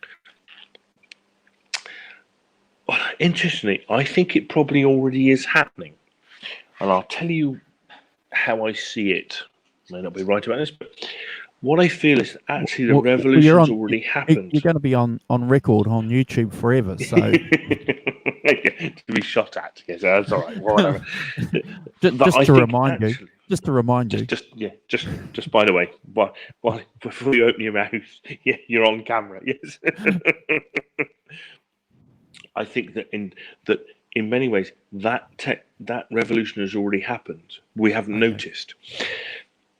Well, interestingly, I think it probably already is happening, and I'll tell you how I see it. I may not be right about this, but what I feel is actually the revolution's already happened. You're going to be on record on YouTube forever, so to be shot at. Yes, that's all right. Whatever. just to remind you. Just by the way, before you open your mouth, yeah, you're on camera. Yes. I think that in many ways that revolution has already happened. We haven't noticed.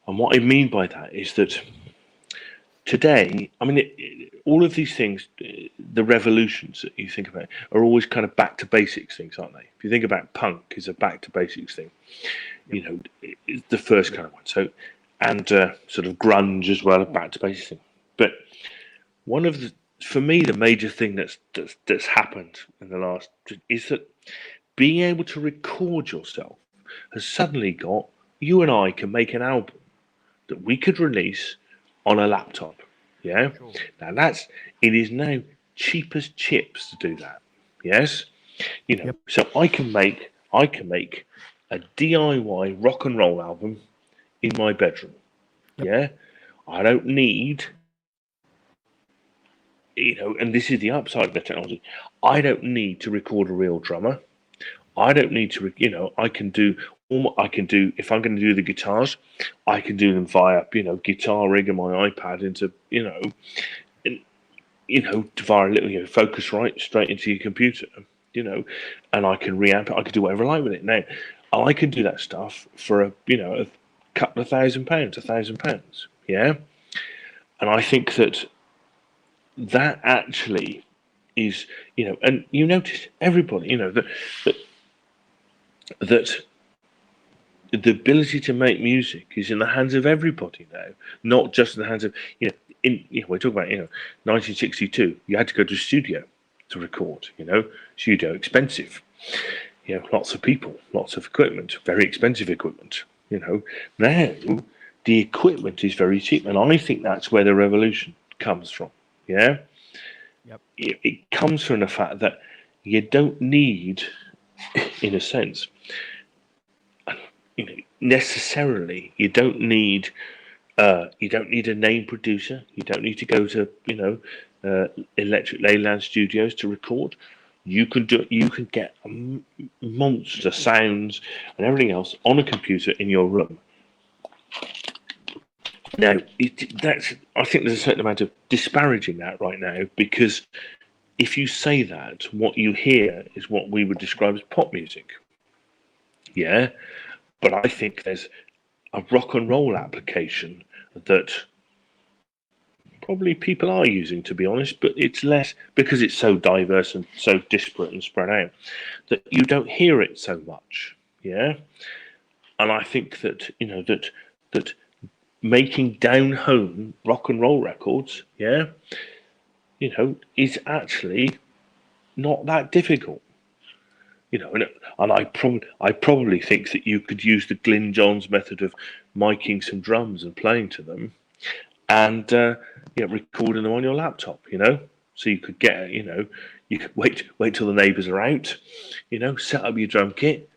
And what I mean by that is that today, I mean, all of these things, the revolutions that you think about, are always kind of back to basics things, aren't they? If you think about punk, is a back to basics thing. It's the first kind of one. So, and sort of grunge as well, a back to basics thing. But for me, the major thing that's happened in the last is that being able to record yourself has suddenly got, you and I can make an album that we could release on a laptop. Yeah. Sure. Now it is now cheap as chips to do that. Yes. So I can make a DIY rock and roll album in my bedroom. Yep. Yeah. I don't need, and this is the upside of the technology. I don't need to record a real drummer. I don't need to, I can do if I'm going to do the guitars, I can do them via, Guitar Rig and my iPad into, via a little, Focusrite straight into your computer, and I can reamp it. I can do whatever I like with it. Now, I can do that stuff for a couple of £1,000, £1,000. Yeah. And I think that actually is, and you notice everybody, that the ability to make music is in the hands of everybody now, not just in the hands of, we're talking about, 1962, you had to go to a studio to record, studio expensive, lots of people, lots of equipment, very expensive equipment, now the equipment is very cheap. And I think that's where the revolution comes from. Yeah. Yep. It comes from the fact that you don't need, in a sense, necessarily, you don't need a name producer. You don't need to go to Electric Leyland Studios to record. You can get monster sounds and everything else on a computer in your room. Now, I think there's a certain amount of disparaging that right now, because if you say that, what you hear is what we would describe as pop music. Yeah. But I think there's a rock and roll application that probably people are using, to be honest, but it's less because it's so diverse and so disparate and spread out that you don't hear it so much. Yeah. And I think that, that making down home rock and roll records, yeah, is actually not that difficult. And I probably think that you could use the Glyn Johns method of miking some drums and playing to them, and recording them on your laptop. So you could get, you could wait till the neighbours are out, set up your drum kit,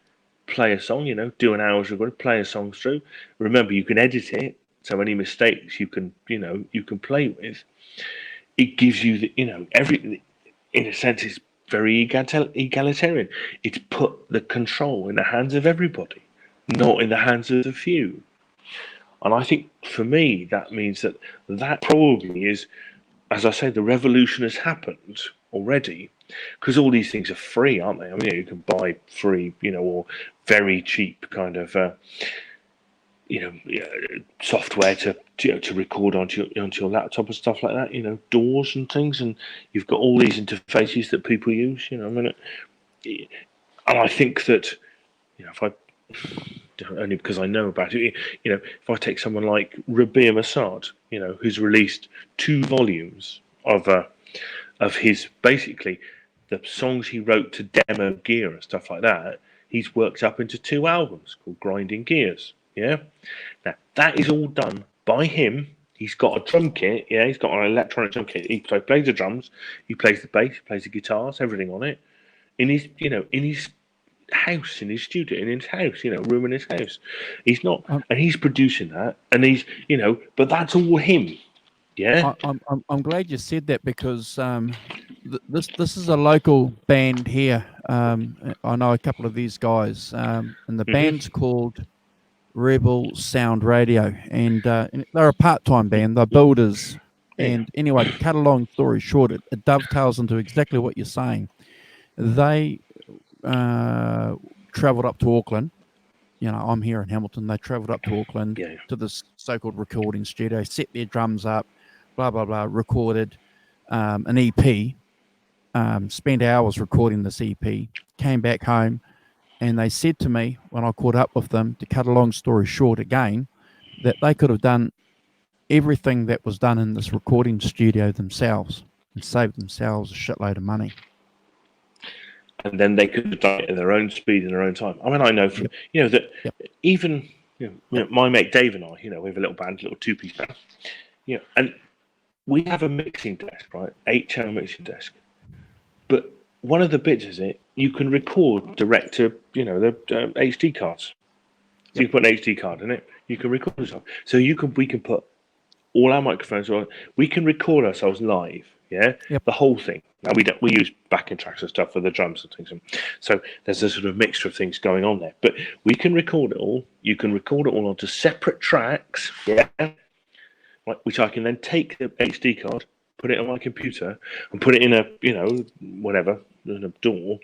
play a song, do an hour's recording, play a song through. Remember, you can edit it, so any mistakes you can play with. It gives you everything. In a sense, it's very egalitarian. It's put the control in the hands of everybody, not in the hands of the few. And I think for me, that means that probably is, as I say, the revolution has happened already, because all these things are free, aren't they? I mean, you can buy free, or very cheap kind of, software to record onto your laptop and stuff like that. DAWs and things, and you've got all these interfaces that people use. And I think that, if I only because I know about it. You know, if I take someone like Rabia Massad, you know, who's released 2 volumes of his, basically the songs he wrote to demo gear and stuff like that, he's worked up into 2 albums called Grinding Gears. Yeah. Now that is all done by him. He's got a drum kit. Yeah, he's got an electronic drum kit. He plays the drums, he plays the bass, he plays the guitars, everything on it. In his, you know, in his house, in his studio, in his house, you know, room in his house. He's not, and he's producing that, and he's, you know, but that's all him. Yeah. I'm glad you said that because this is a local band here. I know a couple of these guys, and the band's called Rebel Sound Radio, and they're a part-time band. They're builders, Yeah. and anyway, to cut a long story short, it dovetails into exactly what you're saying. They travelled up to Auckland. You know, I'm here in Hamilton. They travelled up to Auckland Yeah. to this so-called recording studio, set their drums up, blah blah blah, recorded an EP, spent hours recording this EP, came back home, and they said to me when I caught up with them, to cut a long story short again, that they could have done everything that was done in this recording studio themselves and saved themselves a shitload of money. And then they could have done it at their own speed in their own time. I mean, I know from, you know, that even, you know, my mate Dave and I, you know, we have a little band, a little 2-piece band, you know, and we have a mixing desk, right? 8-channel mixing desk. But one of the bits is you can record direct to, you know, the HD cards. So you can put an HD card in it, you can record yourself. So we can put all our microphones on, we can record ourselves live, yeah? The whole thing. Now we use backing tracks and stuff for the drums and things. So there's a sort of mixture of things going on there. But we can record it all. You can record it all onto separate tracks, yeah? Which I can then take the HD card, put it on my computer, and put it in a, you know, whatever, in a DAW,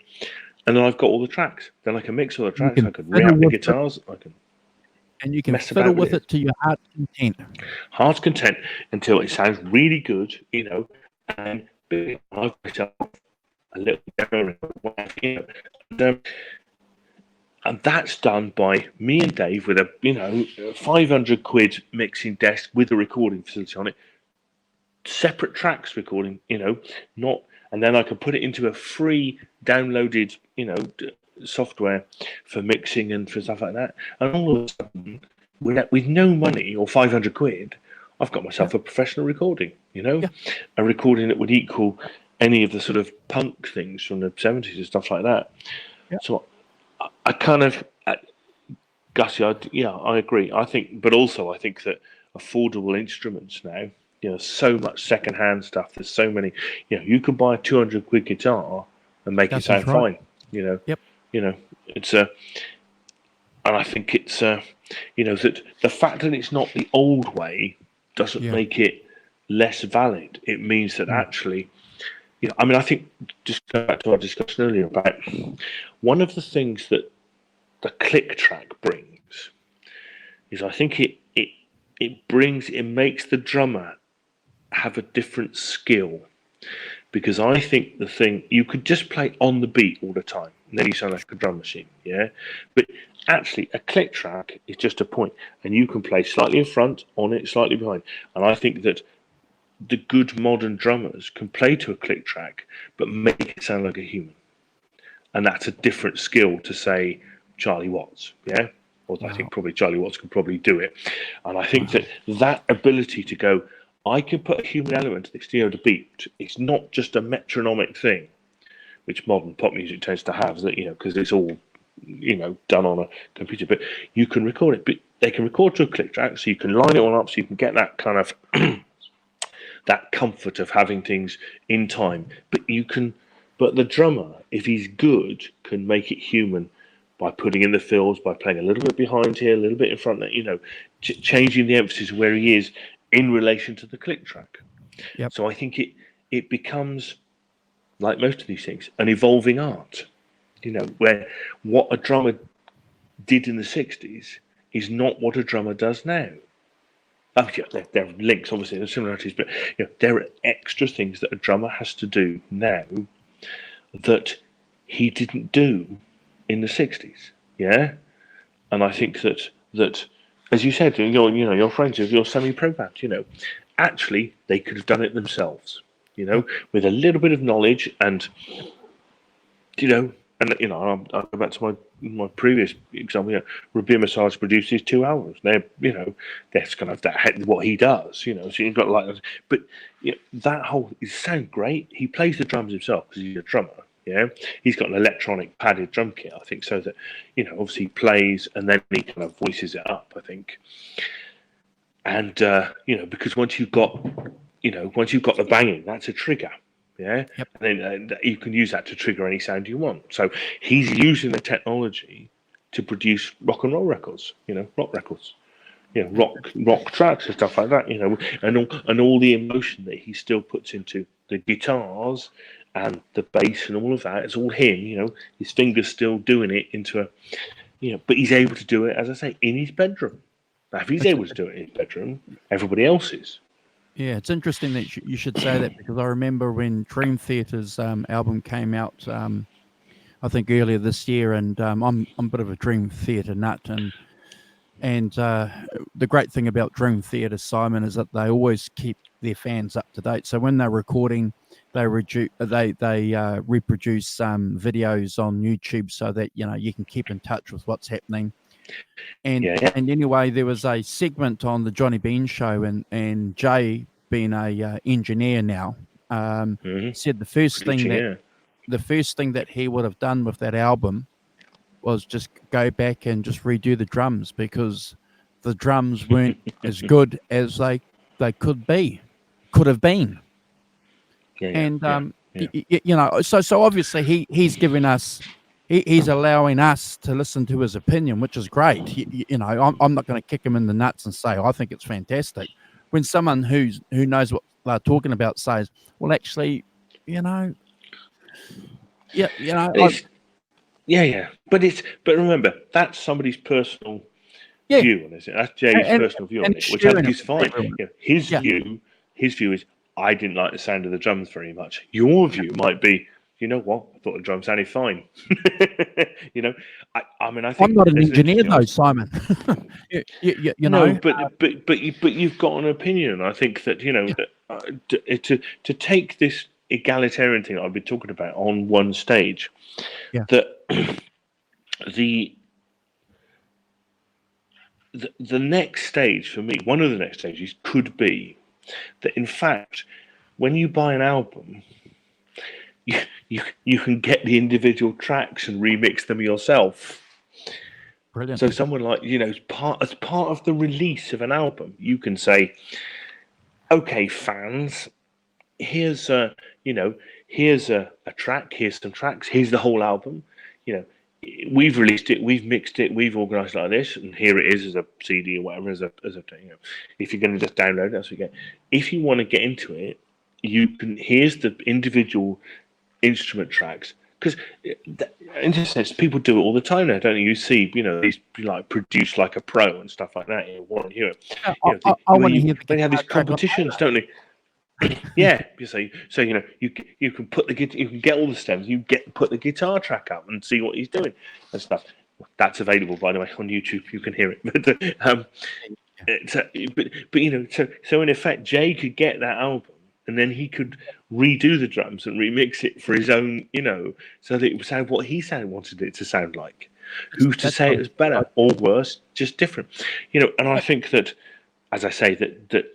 and then I've got all the tracks. Then I can mix all the tracks. I can reamp the guitars. And you can fiddle with it to your heart's content. Heart's content until it sounds really good, you know, and I've myself a little demo, you know, and that's done by me and Dave with a, you know, 500 quid mixing desk with a recording facility on it, separate tracks recording, you know, not, and then I can put it into a free downloaded, you know, software for mixing and for stuff like that. And all of a sudden, with no money or 500 quid, I've got myself a professional recording, you know, a recording that would equal any of the sort of punk things from the 70s and stuff like that. So I kind of, Gussie, I agree. I think, but also I think that affordable instruments now, you know, so much second-hand stuff. There's so many, you know, you can buy a 200 quid guitar and make it sound fine. You know, you know, it's and I think it's you know, that the fact that it's not the old way doesn't make it less valid. It means that actually, you know, I mean, I think just go back to our discussion earlier about one of the things that the click track brings is, I think it makes the drummer have a different skill, because I think the thing, you could just play on the beat all the time and then you sound like a drum machine, yeah, but actually a click track is just a point, and you can play slightly in front on it, slightly behind, and I think that the good modern drummers can play to a click track but make it sound like a human, and that's a different skill to, say, Charlie Watts, yeah? Or I think probably Charlie Watts could probably do it. And I think that ability to go, I can put a human element to this, you know, the beat. It's not just a metronomic thing, which modern pop music tends to have, that, you know, because it's all, you know, done on a computer. But you can record it, but they can record to a click track, so you can line it all up, so you can get that kind of that comfort of having things in time. But the drummer, if he's good, can make it human by putting in the fills, by playing a little bit behind here, a little bit in front there, you know, changing the emphasis where he is in relation to the click track. So I think it becomes, like most of these things, an evolving art, you know, where what a drummer did in the 60s is not what a drummer does now. There are links, obviously, there are similarities, but, you know, there are extra things that a drummer has to do now that he didn't do in the 60s, yeah? And I think that as you said, your friends of your semi-pro band, actually they could have done it themselves, Yep. with a little bit of knowledge and you know, I'll go back to my previous example. Rabir Massage produces 2 hours. That's kind of what he does. So you've got but that whole it sounds great. He plays the drums himself because he's a drummer. Yeah, he's got an electronic padded drum kit. I think so that obviously he plays and then he kind of voices it up. I think, and because once you've got the banging, that's a trigger. Yeah, Yep. and then you can use that to trigger any sound you want. So he's using the technology to produce rock and roll records, rock records, rock tracks and stuff like that, and all the emotion that he still puts into the guitars and the bass and all of that. It's all him, his fingers still doing it into but he's able to do it, as I say, in his bedroom. Now, if he's able to do it in his bedroom, everybody else is. Yeah, it's interesting that you should say that, because I remember when Dream Theater's album came out, I think earlier this year, and I'm a bit of a Dream Theater nut, and the great thing about Dream Theater, Simon, is that they always keep their fans up to date. So when they're recording, they reproduce videos on YouTube so that you can keep in touch with what's happening. And anyway, there was a segment on the Johnny Bean show, and Jay, being a engineer now, said the first thing that he would have done with that album was just go back and just redo the drums, because the drums weren't as good as they could have been. So obviously he's giving us. He's allowing us to listen to his opinion, which is great. I'm not going to kick him in the nuts and say I think it's fantastic. When someone who knows what they're talking about says, "Well, actually, but remember, that's somebody's personal view on it. That's Jay's personal view on it, which I think is fine. His view is I didn't like the sound of the drums very much. Your view might be, you know what? I thought the drum sounded fine. I mean, I think I'm not an engineer though, Simon. No, but you've got an opinion. I think that to take this egalitarian thing I've been talking about on one stage, that the next stage for me, one of the next stages could be that, in fact, when you buy an album, you can get the individual tracks and remix them yourself. Brilliant. So someone like as part of the release of an album, you can say, "Okay, fans, here's a track, here's some tracks, here's the whole album. We've released it, we've mixed it, we've organised it like this, and here it is as a CD or whatever, as a if you're going to just download it, that's what you get. If you want to get into it, you can. Here's the individual instrument tracks." Because in this sense, people do it all the time now, don't you? You see, these produce like a pro and stuff like that. Warren Hewitt. They have these competitions, don't they? Yeah, so you can put you can get all the stems, put the guitar track up and see what he's doing and stuff. That's available, by the way, on YouTube. You can hear it. So in effect, Jay could get that album, and then he could redo the drums and remix it for his own, so that it would sound what he wanted it to sound like. Who's to say it was better or worse? Just different, And I think that, as I say, that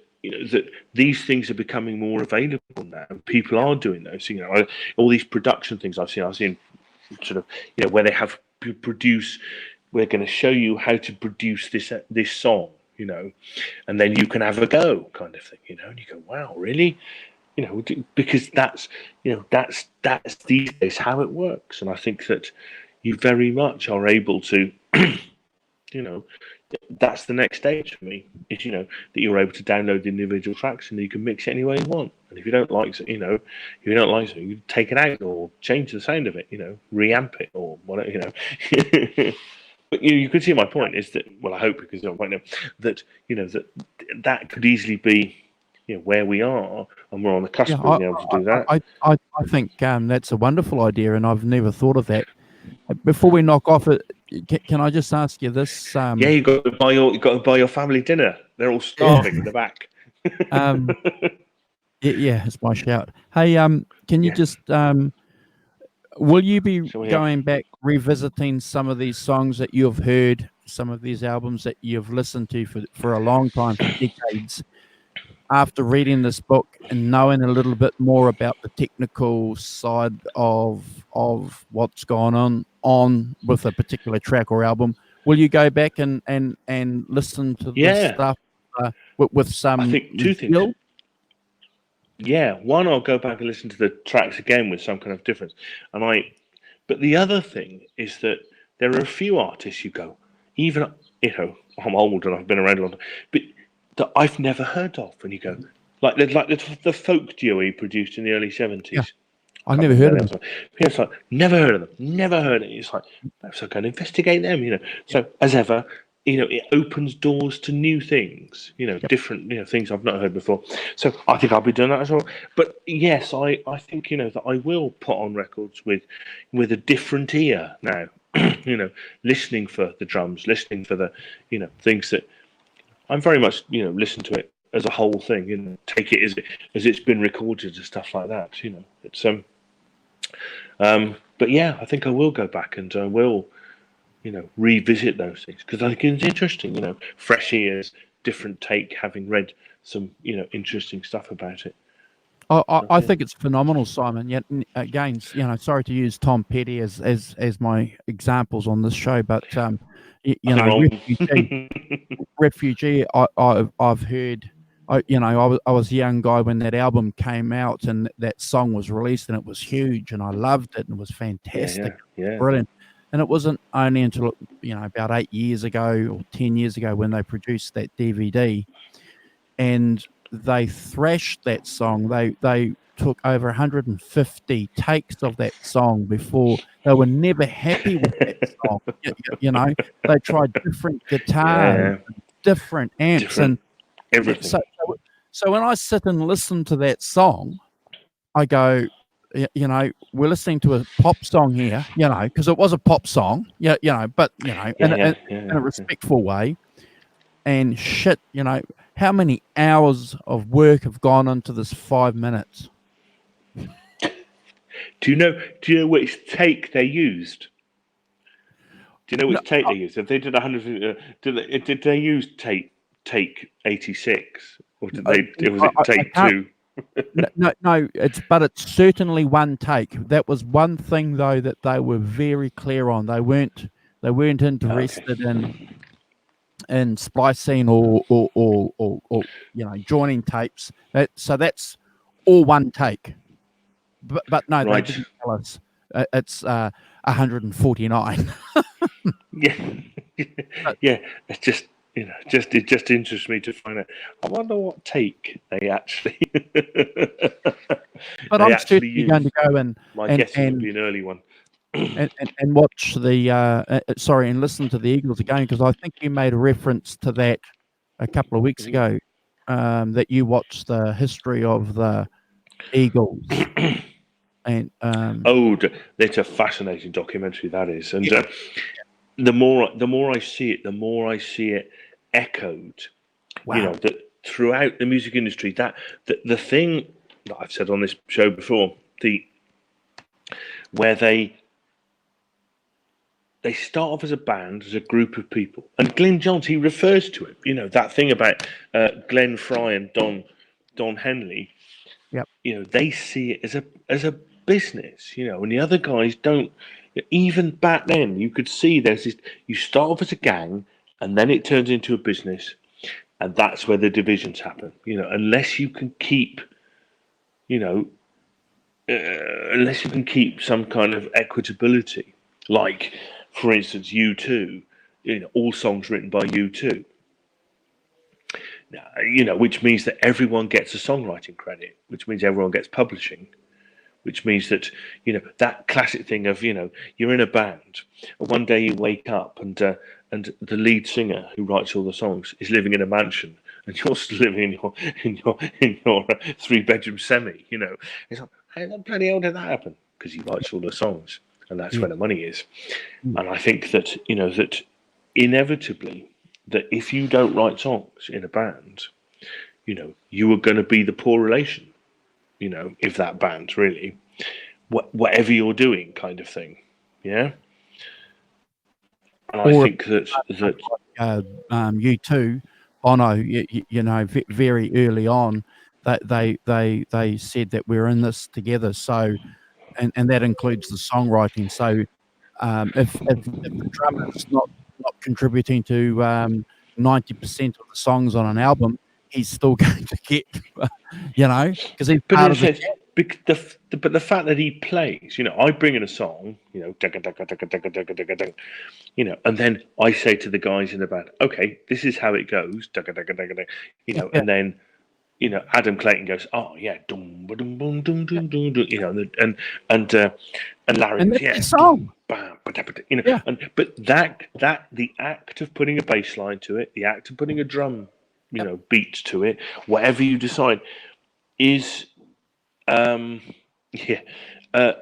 these things are becoming more available now. People are doing those. All these production things I've seen sort of, where they have produce. We're going to show you how to produce this song, and then you can have a go, kind of thing, and you go, wow, really? Because that's these days how it works. And I think that you very much are able to, that's the next stage for me, is, that you're able to download the individual tracks and you can mix it any way you want. And if you don't like it, you take it out or change the sound of it, reamp it or whatever, But you can see my point is that, well, I hope, because I don't know, that that could easily be where we are, and we're on the cusp of being able to do that. I think that's a wonderful idea, and I've never thought of that. Before we knock off, can I just ask you this? Yeah, you got to buy your family dinner. They're all Yeah, starving in the back. um, yeah, it's my shout. Hey, can you Yeah. just will you be So we have. going back revisiting some of these songs that you've heard, some of these albums that you've listened to for a long time, for decades, after reading this book and knowing a little bit more about the technical side of what's gone on with a particular track or album? Will you go back and listen to the Yeah, stuff with I some think two things. zeal? Yeah, one, I'll go back and listen to the tracks again with some kind of difference, and I. But the other thing is that there are a few artists you go, even I'm old and I've been around a long time, but that I've never heard of, and you go like the folk duo he produced in the early Yeah, '70s. I Can't never remember heard their of them. names. It's like never heard of them, never heard it. It's like perhaps I'll go and investigate them. Yep, So as ever, it opens doors to new things. yep. Different things I've not heard before. So I think I'll be doing that as well. But yes, I think that I will put on records with a different ear now. Listening for the drums, listening for the things that I'm very much listen to it as a whole thing. Take it as it's been recorded and stuff like that. It's but yeah, I think I will go back and I will, revisit those things because I think it's interesting. Fresh ears, different take, having read some, interesting stuff about it. So, I yeah, think it's phenomenal, Simon. Yet again, sorry to use Tom Petty as my examples on this show, but nothing refugee. I've heard. I was a young guy when that album came out and that song was released, and it was huge, and I loved it, and it was yeah, fantastic, yeah, yeah, brilliant. And it wasn't only until about 8 years ago or 10 years ago when they produced that DVD and they thrashed that song. They took over 150 takes of that song before they were never happy with that song. They tried different guitars, yeah. different amps, Different and everything. so when I sit and listen to that song, I go, we're listening to a pop song here, because it was a pop song, but Yeah, in yeah, yeah, a respectful way. And shit, how many hours of work have gone into this 5 minutes? Do you know? Do you know which take they used? Do you know No, which take they used? If they did 100, did they use take 86, or did I, they? Was it I take can't. two? No. It's certainly one take. That was one thing though that they were very clear on. They weren't Okay, interested in splicing or joining tapes. So that's all one take. But no, they right. didn't tell us. It's 149. Yeah, yeah. It's just it just interests me to find out. I wonder what take they actually But they I'm actually certainly going to used. go and My and guess is it'll and be an early one. and watch and listen to the Eagles again because I think you made a reference to that a couple of weeks Mhm. ago. That you watched the history of the Eagles and Oh, it's a fascinating documentary that is, and yeah, the more I see it, the more I see it echoed. wow, That throughout the music industry, that the thing that I've said on this show before, the where they start off as a band, as a group of people, and Glyn Johns he refers to it. That thing about Glenn Fry and Don Henley. yep, They see it as a business. And the other guys don't. Even back then, you could see there's this. You start off as a gang, and then it turns into a business, and that's where the divisions happen. Unless you can keep, you know, unless you can keep some kind of equitability, like for instance, U2, all songs written by U2. Which means that everyone gets a songwriting credit, which means everyone gets publishing, which means that that classic thing of you're in a band, and one day you wake up and the lead singer who writes all the songs is living in a mansion, and you're still living in your 3-bedroom semi. It's like, how the bloody hell did that happen? Because he writes all the songs. and that's Yeah. where the money is. Mm. And I think that that inevitably, that if you don't write songs in a band, you are going to be the poor relation. If that band really, whatever you're doing, kind of thing. Yeah. And I Or think that U2, Bono, very early on, that they said that we're in this together. So, and that includes the songwriting. So, if the drummer's not contributing to 90% of the songs on an album, he's still going to get, because he's but part in a of the. sense, but the fact that he plays, I bring in a song, dugga, dugga, dugga, dugga, dugga, dugga, dugga, and then I say to the guys in the band, okay, this is how it goes, dugga, dugga, dugga, dugga, Yeah, and then Adam Clayton goes, oh yeah, dum, dum, dum, dum, dum, dum, dum, and Larry and goes, that's yeah, his song. dum, bam, ba, da, ba, da, Yeah, but that the act of putting a bass line to it, the act of putting a drum, yep. beat to it, whatever you decide, is yeah, uh,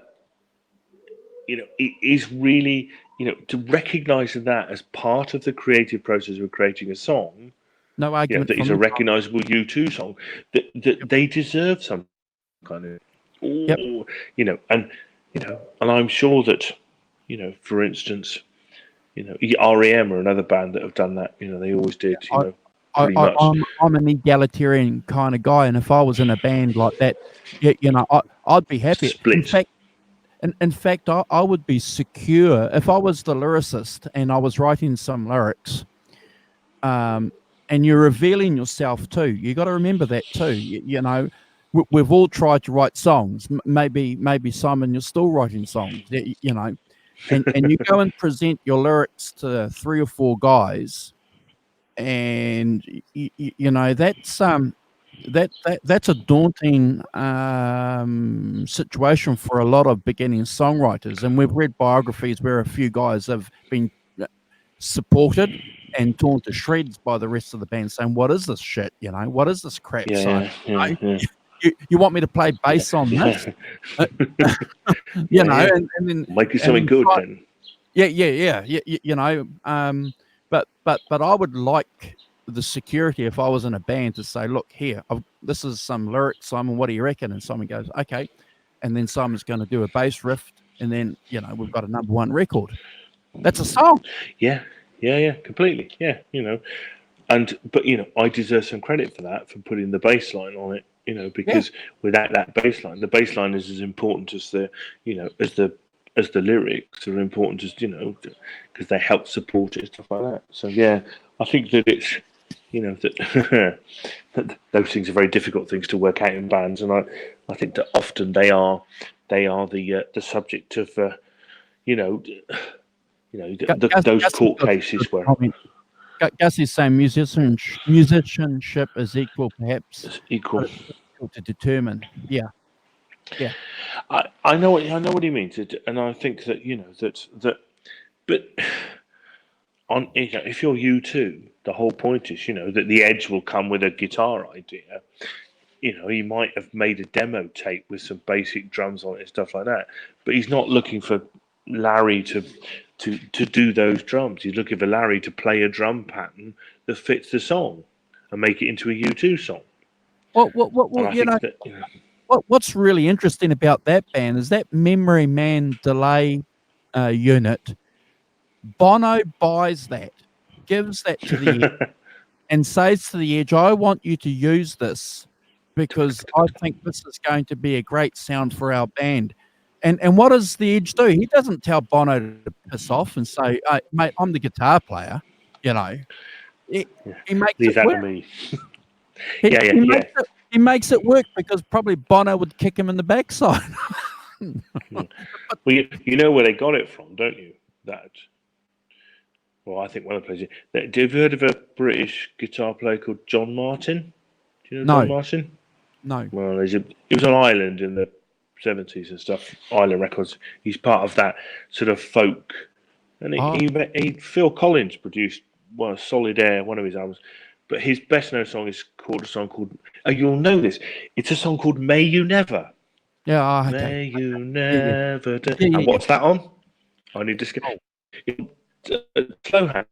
it is really, to recognise that as part of the creative process of creating a song, No argument that is from a me. recognisable U2 song, that Yep, they deserve some kind of, yep. oh, and and I'm sure that, for instance, REM are another band that have done that. They always did, I, I, pretty I, much I'm an egalitarian kind of guy, and if I was in a band like that, I'd be happy. split. In fact, I would be secure if I was the lyricist and I was writing some lyrics. And you're revealing yourself too. You got to remember that too. We've all tried to write songs. Maybe Simon, you're still writing songs. And you go and present your lyrics to 3 or 4 guys, and that's a daunting situation for a lot of beginning songwriters. And we've read biographies where a few guys have been supported and torn to shreds by the rest of the band, saying, "What is this shit? What is this crap?" So, Yeah, yeah, yeah, you want me to play yeah, bass on yeah, this? yeah, yeah. And then Make it and something then good then. but I would like the security if I was in a band to say, "Look here, this is some lyrics, Simon. What do you reckon?" And Simon goes, "Okay," and then Simon's going to do a bass riff, and then we've got a number 1 record. That's a song. Yeah, yeah, yeah, completely. Yeah, but I deserve some credit for that, for putting the bass line on it. Yeah, Because without that bass line, the bass line is as important as as the lyrics are important, as because they help support it and stuff like that. So yeah, I think that it's that, that those things are very difficult things to work out in bands, and I think that often they are the subject of you know those Gus has court got a good cases where comment. Gus is saying musicianship is equal, perhaps, it's but equal. it's difficult to determine. Yeah, yeah, I know what he means, and I think that but if you're U2, the whole point is that the Edge will come with a guitar idea. He might have made a demo tape with some basic drums on it and stuff like that, but he's not looking for Larry to do those drums. He's looking for Larry to play a drum pattern that fits the song and make it into a U2 song. And well, I think that what's really interesting about that band is that Memory Man delay unit. Bono buys that, gives that to the Edge, and says to the Edge, "I want you to use this because I think this is going to be a great sound for our band." And what does the Edge do? He doesn't tell Bono to piss off and say, "Mate, I'm the guitar player." You know, he, he makes it leave that work. to me. He, Yeah, he yeah, yeah. makes it he makes it work because probably Bono would kick him in the backside. Well, you know where they got it from, don't you? That. Well, I think one of the places. Have you heard of a British guitar player called John Martin? Do you know No, John Martin? no. Well, he was on Ireland in the 70s and stuff. Island Records. He's part of that sort of folk. And Oh, Phil Collins produced Solid Air, one of his albums. But his best known song is called a song called. Oh, you'll know this. It's a song called "May You Never." yeah. Oh, okay. May you Yeah, yeah, never. yeah, And yeah, what's that on? I need to Oh, slow hand,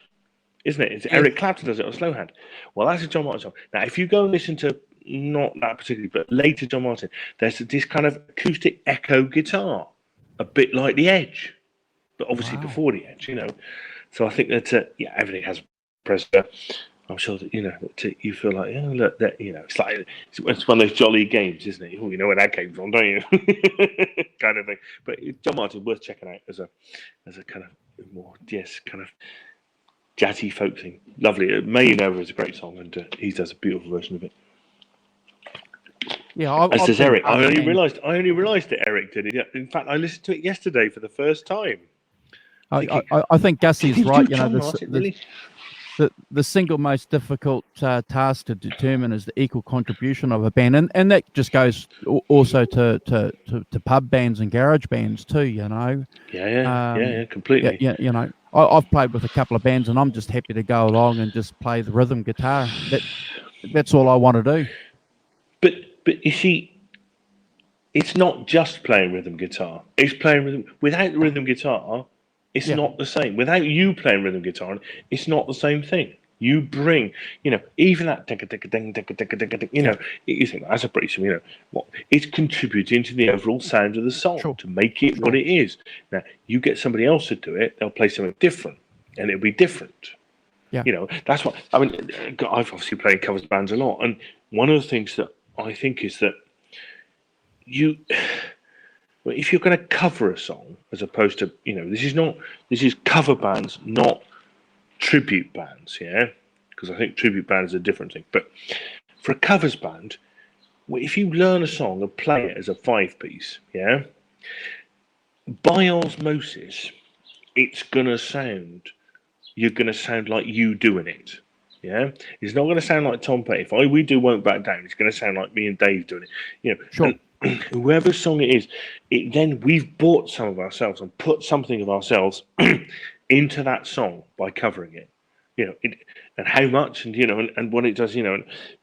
isn't it? It's yes. Eric Clapton does it on slow hand. Well, that's a John Martin song. Now, if you go and listen to not that particularly, but later John Martin, there's this kind of acoustic echo guitar, a bit like The Edge, but obviously Wow. before The Edge, So I think that everything has pressure. I'm sure that that you feel like look, that it's like it's one of those jolly games, isn't it? Oh, you know where that came from, don't you? Kind of thing. But John Martin worth checking out as a kind of more kind of jazzy folk thing. Lovely. May You Never is a great song, and he does a beautiful version of it. Yeah, As I've does been Eric. part of bands. I only realised that Eric did it. In fact, I listened to it yesterday for the first time, I, thinking, I think did Gussie's he right. do John Martin really? The single most difficult task to determine is the equal contribution of a band, and that just goes also to pub bands and garage bands too. Yeah, Yeah, completely. yeah, I've played with a couple of bands, and I'm just happy to go along and just play the rhythm guitar. That's all I want to do. But you see, it's not just playing rhythm guitar. It's playing rhythm without the rhythm guitar. It's Yeah, not the same. Without you playing rhythm guitar, it's not the same thing. You bring, even that ding ding ding ding ding ding ding. yeah, You think that's a pretty, what it's contributing to the overall sound of the song sure, to make it what sure. it is. Now you get somebody else to do it, they'll play something different, and it'll be different. Yeah, That's what I mean. I've obviously played covers bands a lot, and one of the things that I think is that you if you're going to cover a song as opposed to this is cover bands, not tribute bands, because I think tribute bands are a different thing. But for a covers band, if you learn a song and play it as a 5-piece, by osmosis you're going to sound like you doing it. It's not going to sound like Tom Petty. If we do Won't Back Down, it's going to sound like me and Dave doing it. sure. And whoever song it is, then we've bought some of ourselves and put something of ourselves into that song by covering it. And how much, and what it does,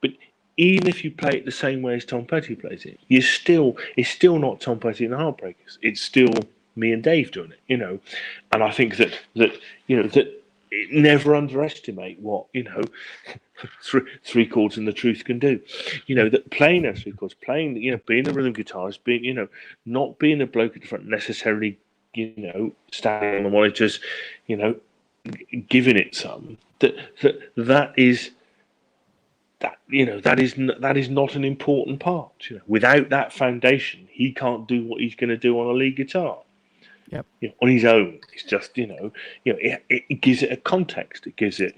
but even if you play it the same way as Tom Petty plays it, it's still not Tom Petty and the Heartbreakers. It's still me and Dave doing it. And I think that never underestimate what three chords and the truth can do. That playing those three chords, playing being a rhythm guitarist, being not being a bloke at the front necessarily, standing on the monitors, giving it some that is not an important part. Without that foundation, he can't do what he's going to do on a lead guitar. Yep. On his own, it's just it gives it a context. It gives it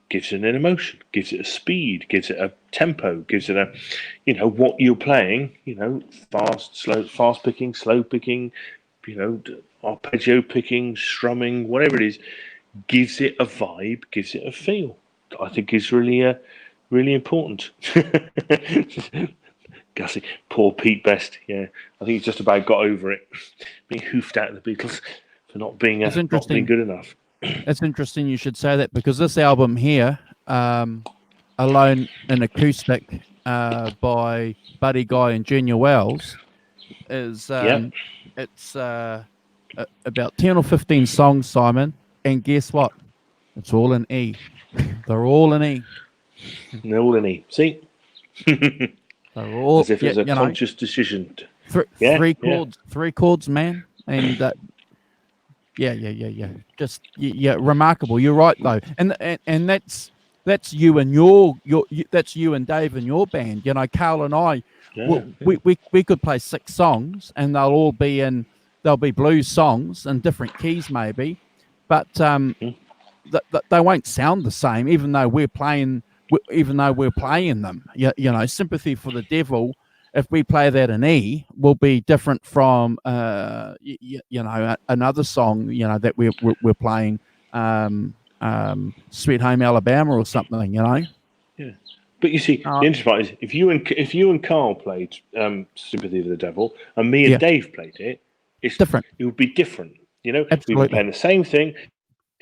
gives it an emotion, gives it a speed, gives it a tempo, gives it a what you're playing. Fast, slow, fast picking, slow picking, arpeggio picking, strumming, whatever it is, gives it a vibe, gives it a feel. I think is really important. Gussie, poor Pete Best. Yeah, I think he's just about got over it, being hoofed out of the Beatles for not being It's good enough. It's interesting you should say that, because this album here, Alone in Acoustic, by Buddy Guy and Junior Wells, is Yeah, it's about 10 or 15 songs, Simon, and guess what? It's all in E. They're all in E. they're all in E. See, They're all, as if it's a conscious decision. Three chords, man, and yeah. Just remarkable. You're right though, and that's you and that's you and Dave and your band. Carl and I, Yeah, we could play 6 songs, and they'll be blues songs in different keys maybe, but they won't sound the same, even though we're playing them. Sympathy for the Devil, if we play that in E, will be different from another song that we're playing, Sweet Home Alabama or something. yeah. But you see, the interesting part is if you and Carl played Sympathy for the Devil, and me and Dave played it, it's different. It would be different. Absolutely. We'd be playing the same thing.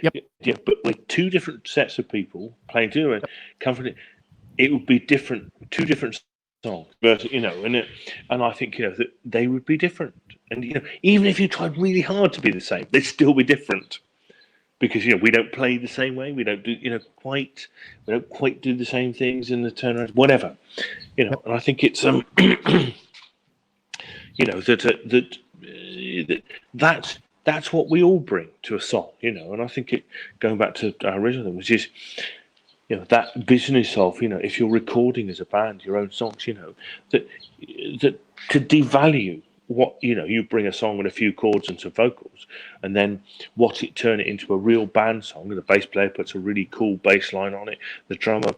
Yep. Yeah, but with 2 different sets of people playing together, it would be different. 2 different songs, but and I think that they would be different, and even if you tried really hard to be the same, they'd still be different because we don't play the same way, we don't do we don't quite do the same things in the turnaround, whatever, Yep. and I think it's that's what we all bring to a song, and I think going back to our original thing, which is that business of if you're recording as a band your own songs, that to devalue what you bring a song with a few chords and some vocals, and then turn it into a real band song, and the bass player puts a really cool bass line on it, the drummer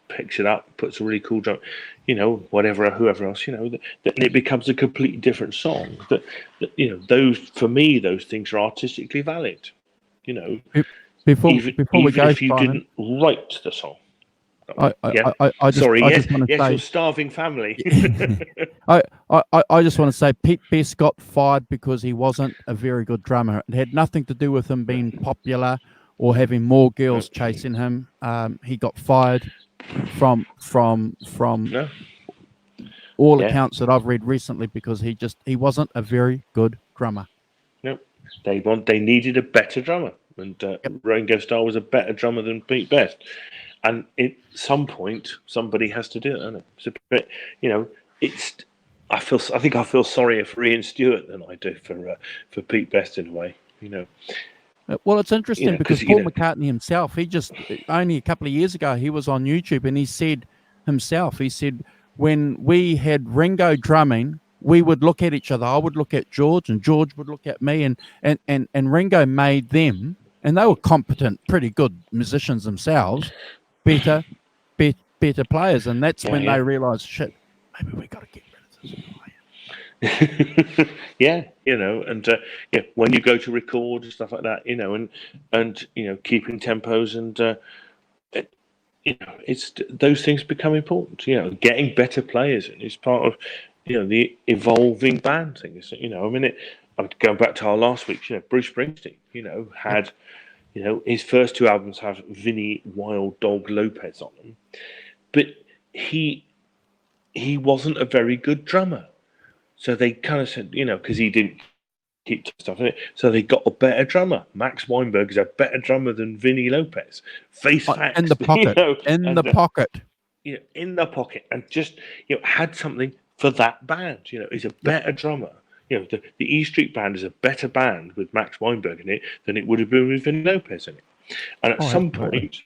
picks it up, puts a really cool drum, whoever else, that it becomes a completely different song. That those, for me, those things are artistically valid. Before we Even go, if you Simon, didn't write the song. I Sorry, just want to yes, say, your starving family. I just want to say Pete Best got fired because he wasn't a very good drummer. It had nothing to do with him being popular or having more girls chasing him. He got fired from No, all yeah, accounts that I've read recently because he wasn't a very good drummer. no. They needed a better drummer, and Ringo Starr was a better drummer than Pete Best. And at some point, somebody has to do it, isn't it? So, but it's. I think I feel sorrier for Ian Stewart than I do for Pete Best in a way. Well, it's interesting because 'cause, Paul McCartney himself, he just only a couple of years ago, he was on YouTube and he said when we had Ringo drumming, we would look at each other. I would look at George and George would look at me, and Ringo made them, and they were competent, pretty good musicians themselves, better players. And that's when they realized, shit, maybe we got to get rid of this player. Yeah, and when you go to record and stuff like that, and keeping tempos and it's those things become important. Getting better players in is part of the evolving band thing. I'm going back to our last week. Bruce Springsteen. Had his first two albums have Vinnie Wild Dog Lopez on them, but he wasn't a very good drummer. So they kind of said, because he didn't keep stuff in it, so they got a better drummer. Max Weinberg is a better drummer than Vinnie Lopez. Face facts. In the pocket. In the pocket. In the pocket, and just had something for that band. He's a better drummer. The E Street Band is a better band with Max Weinberg in it than it would have been with Vinnie Lopez in it. And at some point,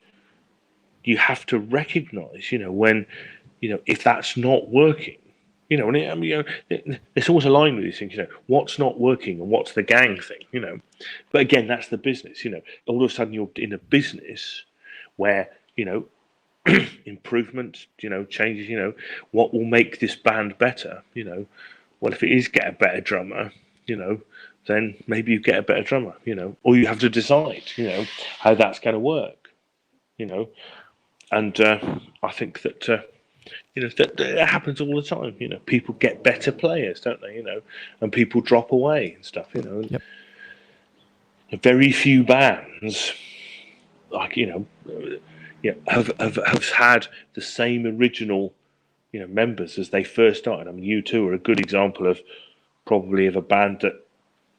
you have to recognise, when, if that's not working, it's always a line with these things, what's not working and what's the gang thing, But again, that's the business, All of a sudden you're in a business where, improvement, changes, what will make this band better, Well, if it is get a better drummer, then maybe you get a better drummer, or you have to decide, how that's going to work, and I think that, that happens all the time. People get better players, don't they? And people drop away and stuff. Yep. Very few bands, like have had the same original, members as they first started. I mean, U2 are a good example of a band that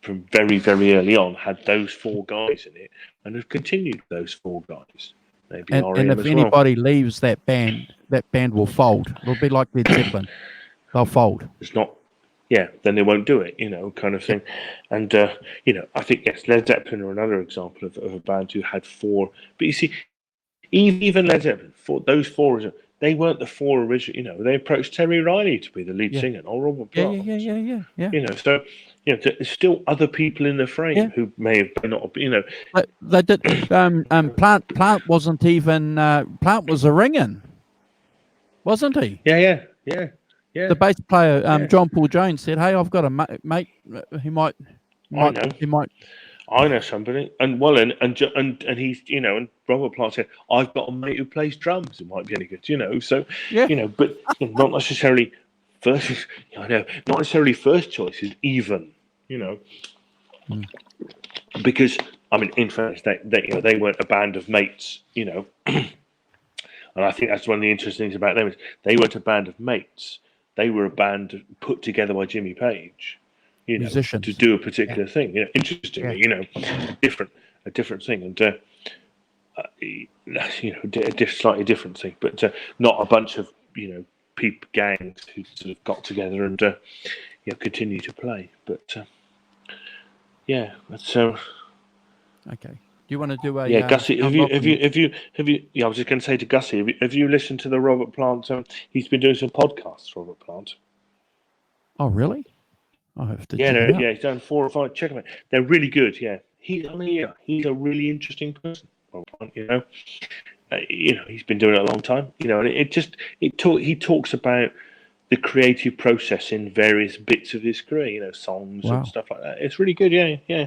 from very, very early on had those four guys in it and have continued those four guys. Maybe and if anybody leaves that band will fold. It'll be like Led Zeppelin. They'll fold. It's not, then they won't do it, kind of thing. And, I think, yes, Led Zeppelin are another example of a band who had four. But you see, even Led Zeppelin, those four, they weren't the four original, they approached Terry Riley to be the lead singer, or Robert Plant. Yeah. So, there's still other people in the frame who may have not, They did. Plant wasn't even. Plant was a ringing, wasn't he? Yeah. The bass player, John Paul Jones, said, "Hey, I've got a mate. He might. I know somebody, and he's, and Robert Plant said, I've got a mate who plays drums. It might be any good, So but not necessarily first. Not necessarily first choice is even, because I mean, in fairness, they weren't a band of mates, I And I think that's one of the interesting things about them is they weren't a band of mates. They were a band put together by Jimmy Page, Musicians. to do a particular thing. Interestingly, Yeah. a different thing, and slightly different thing, but not a bunch of peep gangs who sort of got together and continue to play. But yeah, that's Okay. Do you want to do a Gussie, have sound off and- you? Yeah, I was just going to say to Gussie, have you listened to the Robert Plant? He's been doing some podcasts, Robert Plant. Oh, really? I'll have to Yeah, check it out. he's done 4 or 5. Check them out; they're really good. Yeah, he's a really interesting person. Robert Plant, he's been doing it a long time. And he talks about the creative process in various bits of his career. Songs Wow. and stuff like that. It's really good. Yeah.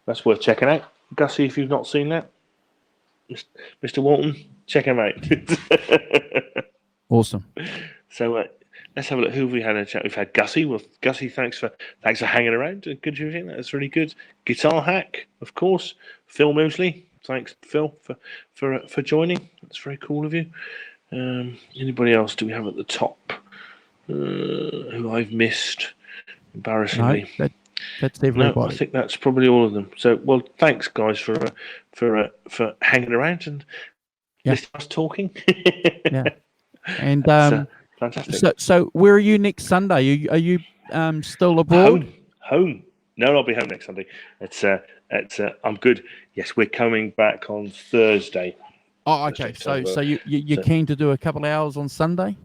That's worth checking out. Gussie, if you've not seen that, Mr. Walton, check him out. Awesome. So let's have a look. Who have we had a chat? We've had Gussie. Well, Gussie, thanks for hanging around. Good shooting. That's really good. Guitar Hack, of course. Phil Mosley. Thanks, Phil, for joining. That's very cool of you. Anybody else do we have at the top who I've missed? Embarrassingly. No, that's everybody. No, I think that's probably all of them. So, well, thanks, guys, for hanging around and listening to us talking. Yeah, and fantastic. So where are you next Sunday? Are you still abroad? Home. No, I'll be home next Sunday. I'm good. Yes, we're coming back on Thursday. Oh, okay. So you're keen to do a couple of hours on Sunday?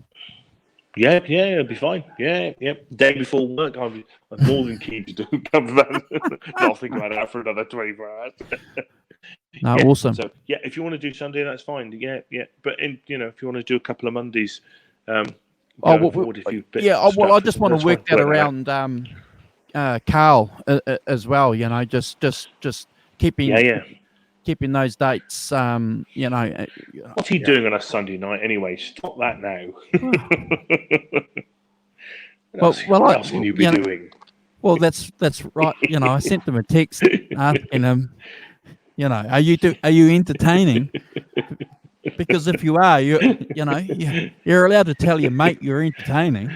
Yeah, it'll be fine. Yeah. Day before work, I'm more than keen to do a couple of hours. Not think about that for another 24 hours. No, awesome. So if you want to do Sunday, that's fine. Yeah. But if you want to do a couple of Mondays, I just want to work that around Carl as well. Just keeping those dates. What's he doing on a Sunday night anyway? Stop that now. What else can you be doing? Well, that's right. I sent them a text asking him, are you entertaining? Because if you are, you're allowed to tell your mate you're entertaining.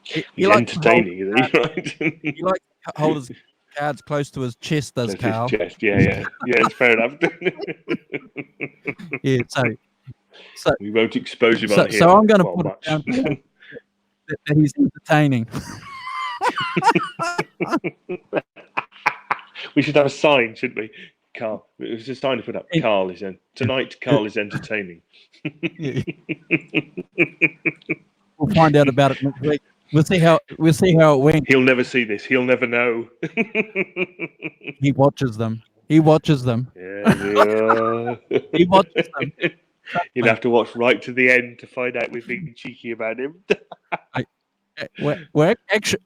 He's entertaining, isn't he? Right? He likes to hold his cards close to his chest, does Carl? His chest. Yeah, it's fair enough. Yeah, so we won't expose him on here. So I'm going to put it down that he's entertaining. We should have a sign, shouldn't we? Carl. It was a sign to put up. Carl is tonight. Carl is entertaining. We'll find out about it next week. We'll see how it went. He'll never see this. He'll never know. He watches them. Yeah. He watches them. You'd have to watch right to the end to find out we're being cheeky about him. Well,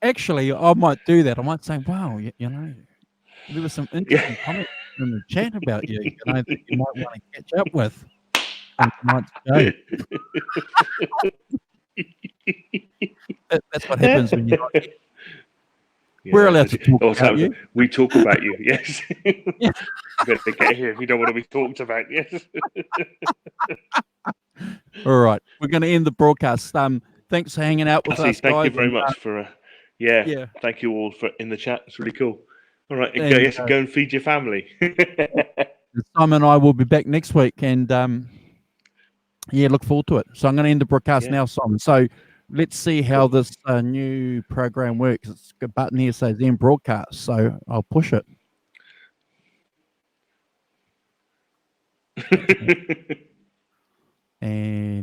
actually, I might do that. I might say, "Wow, there was some interesting comments in the chat about you, that you might want to catch up with." That's what happens when you're not. We're allowed to talk about you. We talk about you, yes. You better get here if you don't want to be talked about, yes. All right. We're going to end the broadcast. Thanks for hanging out with us, thank guys. You very much for thank you all for in the chat. It's really cool. All right, go and feed your family. Simon and I will be back next week, and look forward to it. So I'm going to end the broadcast now, Simon. So let's see how this new program works. It's got a button here that says end broadcast, so I'll push it. And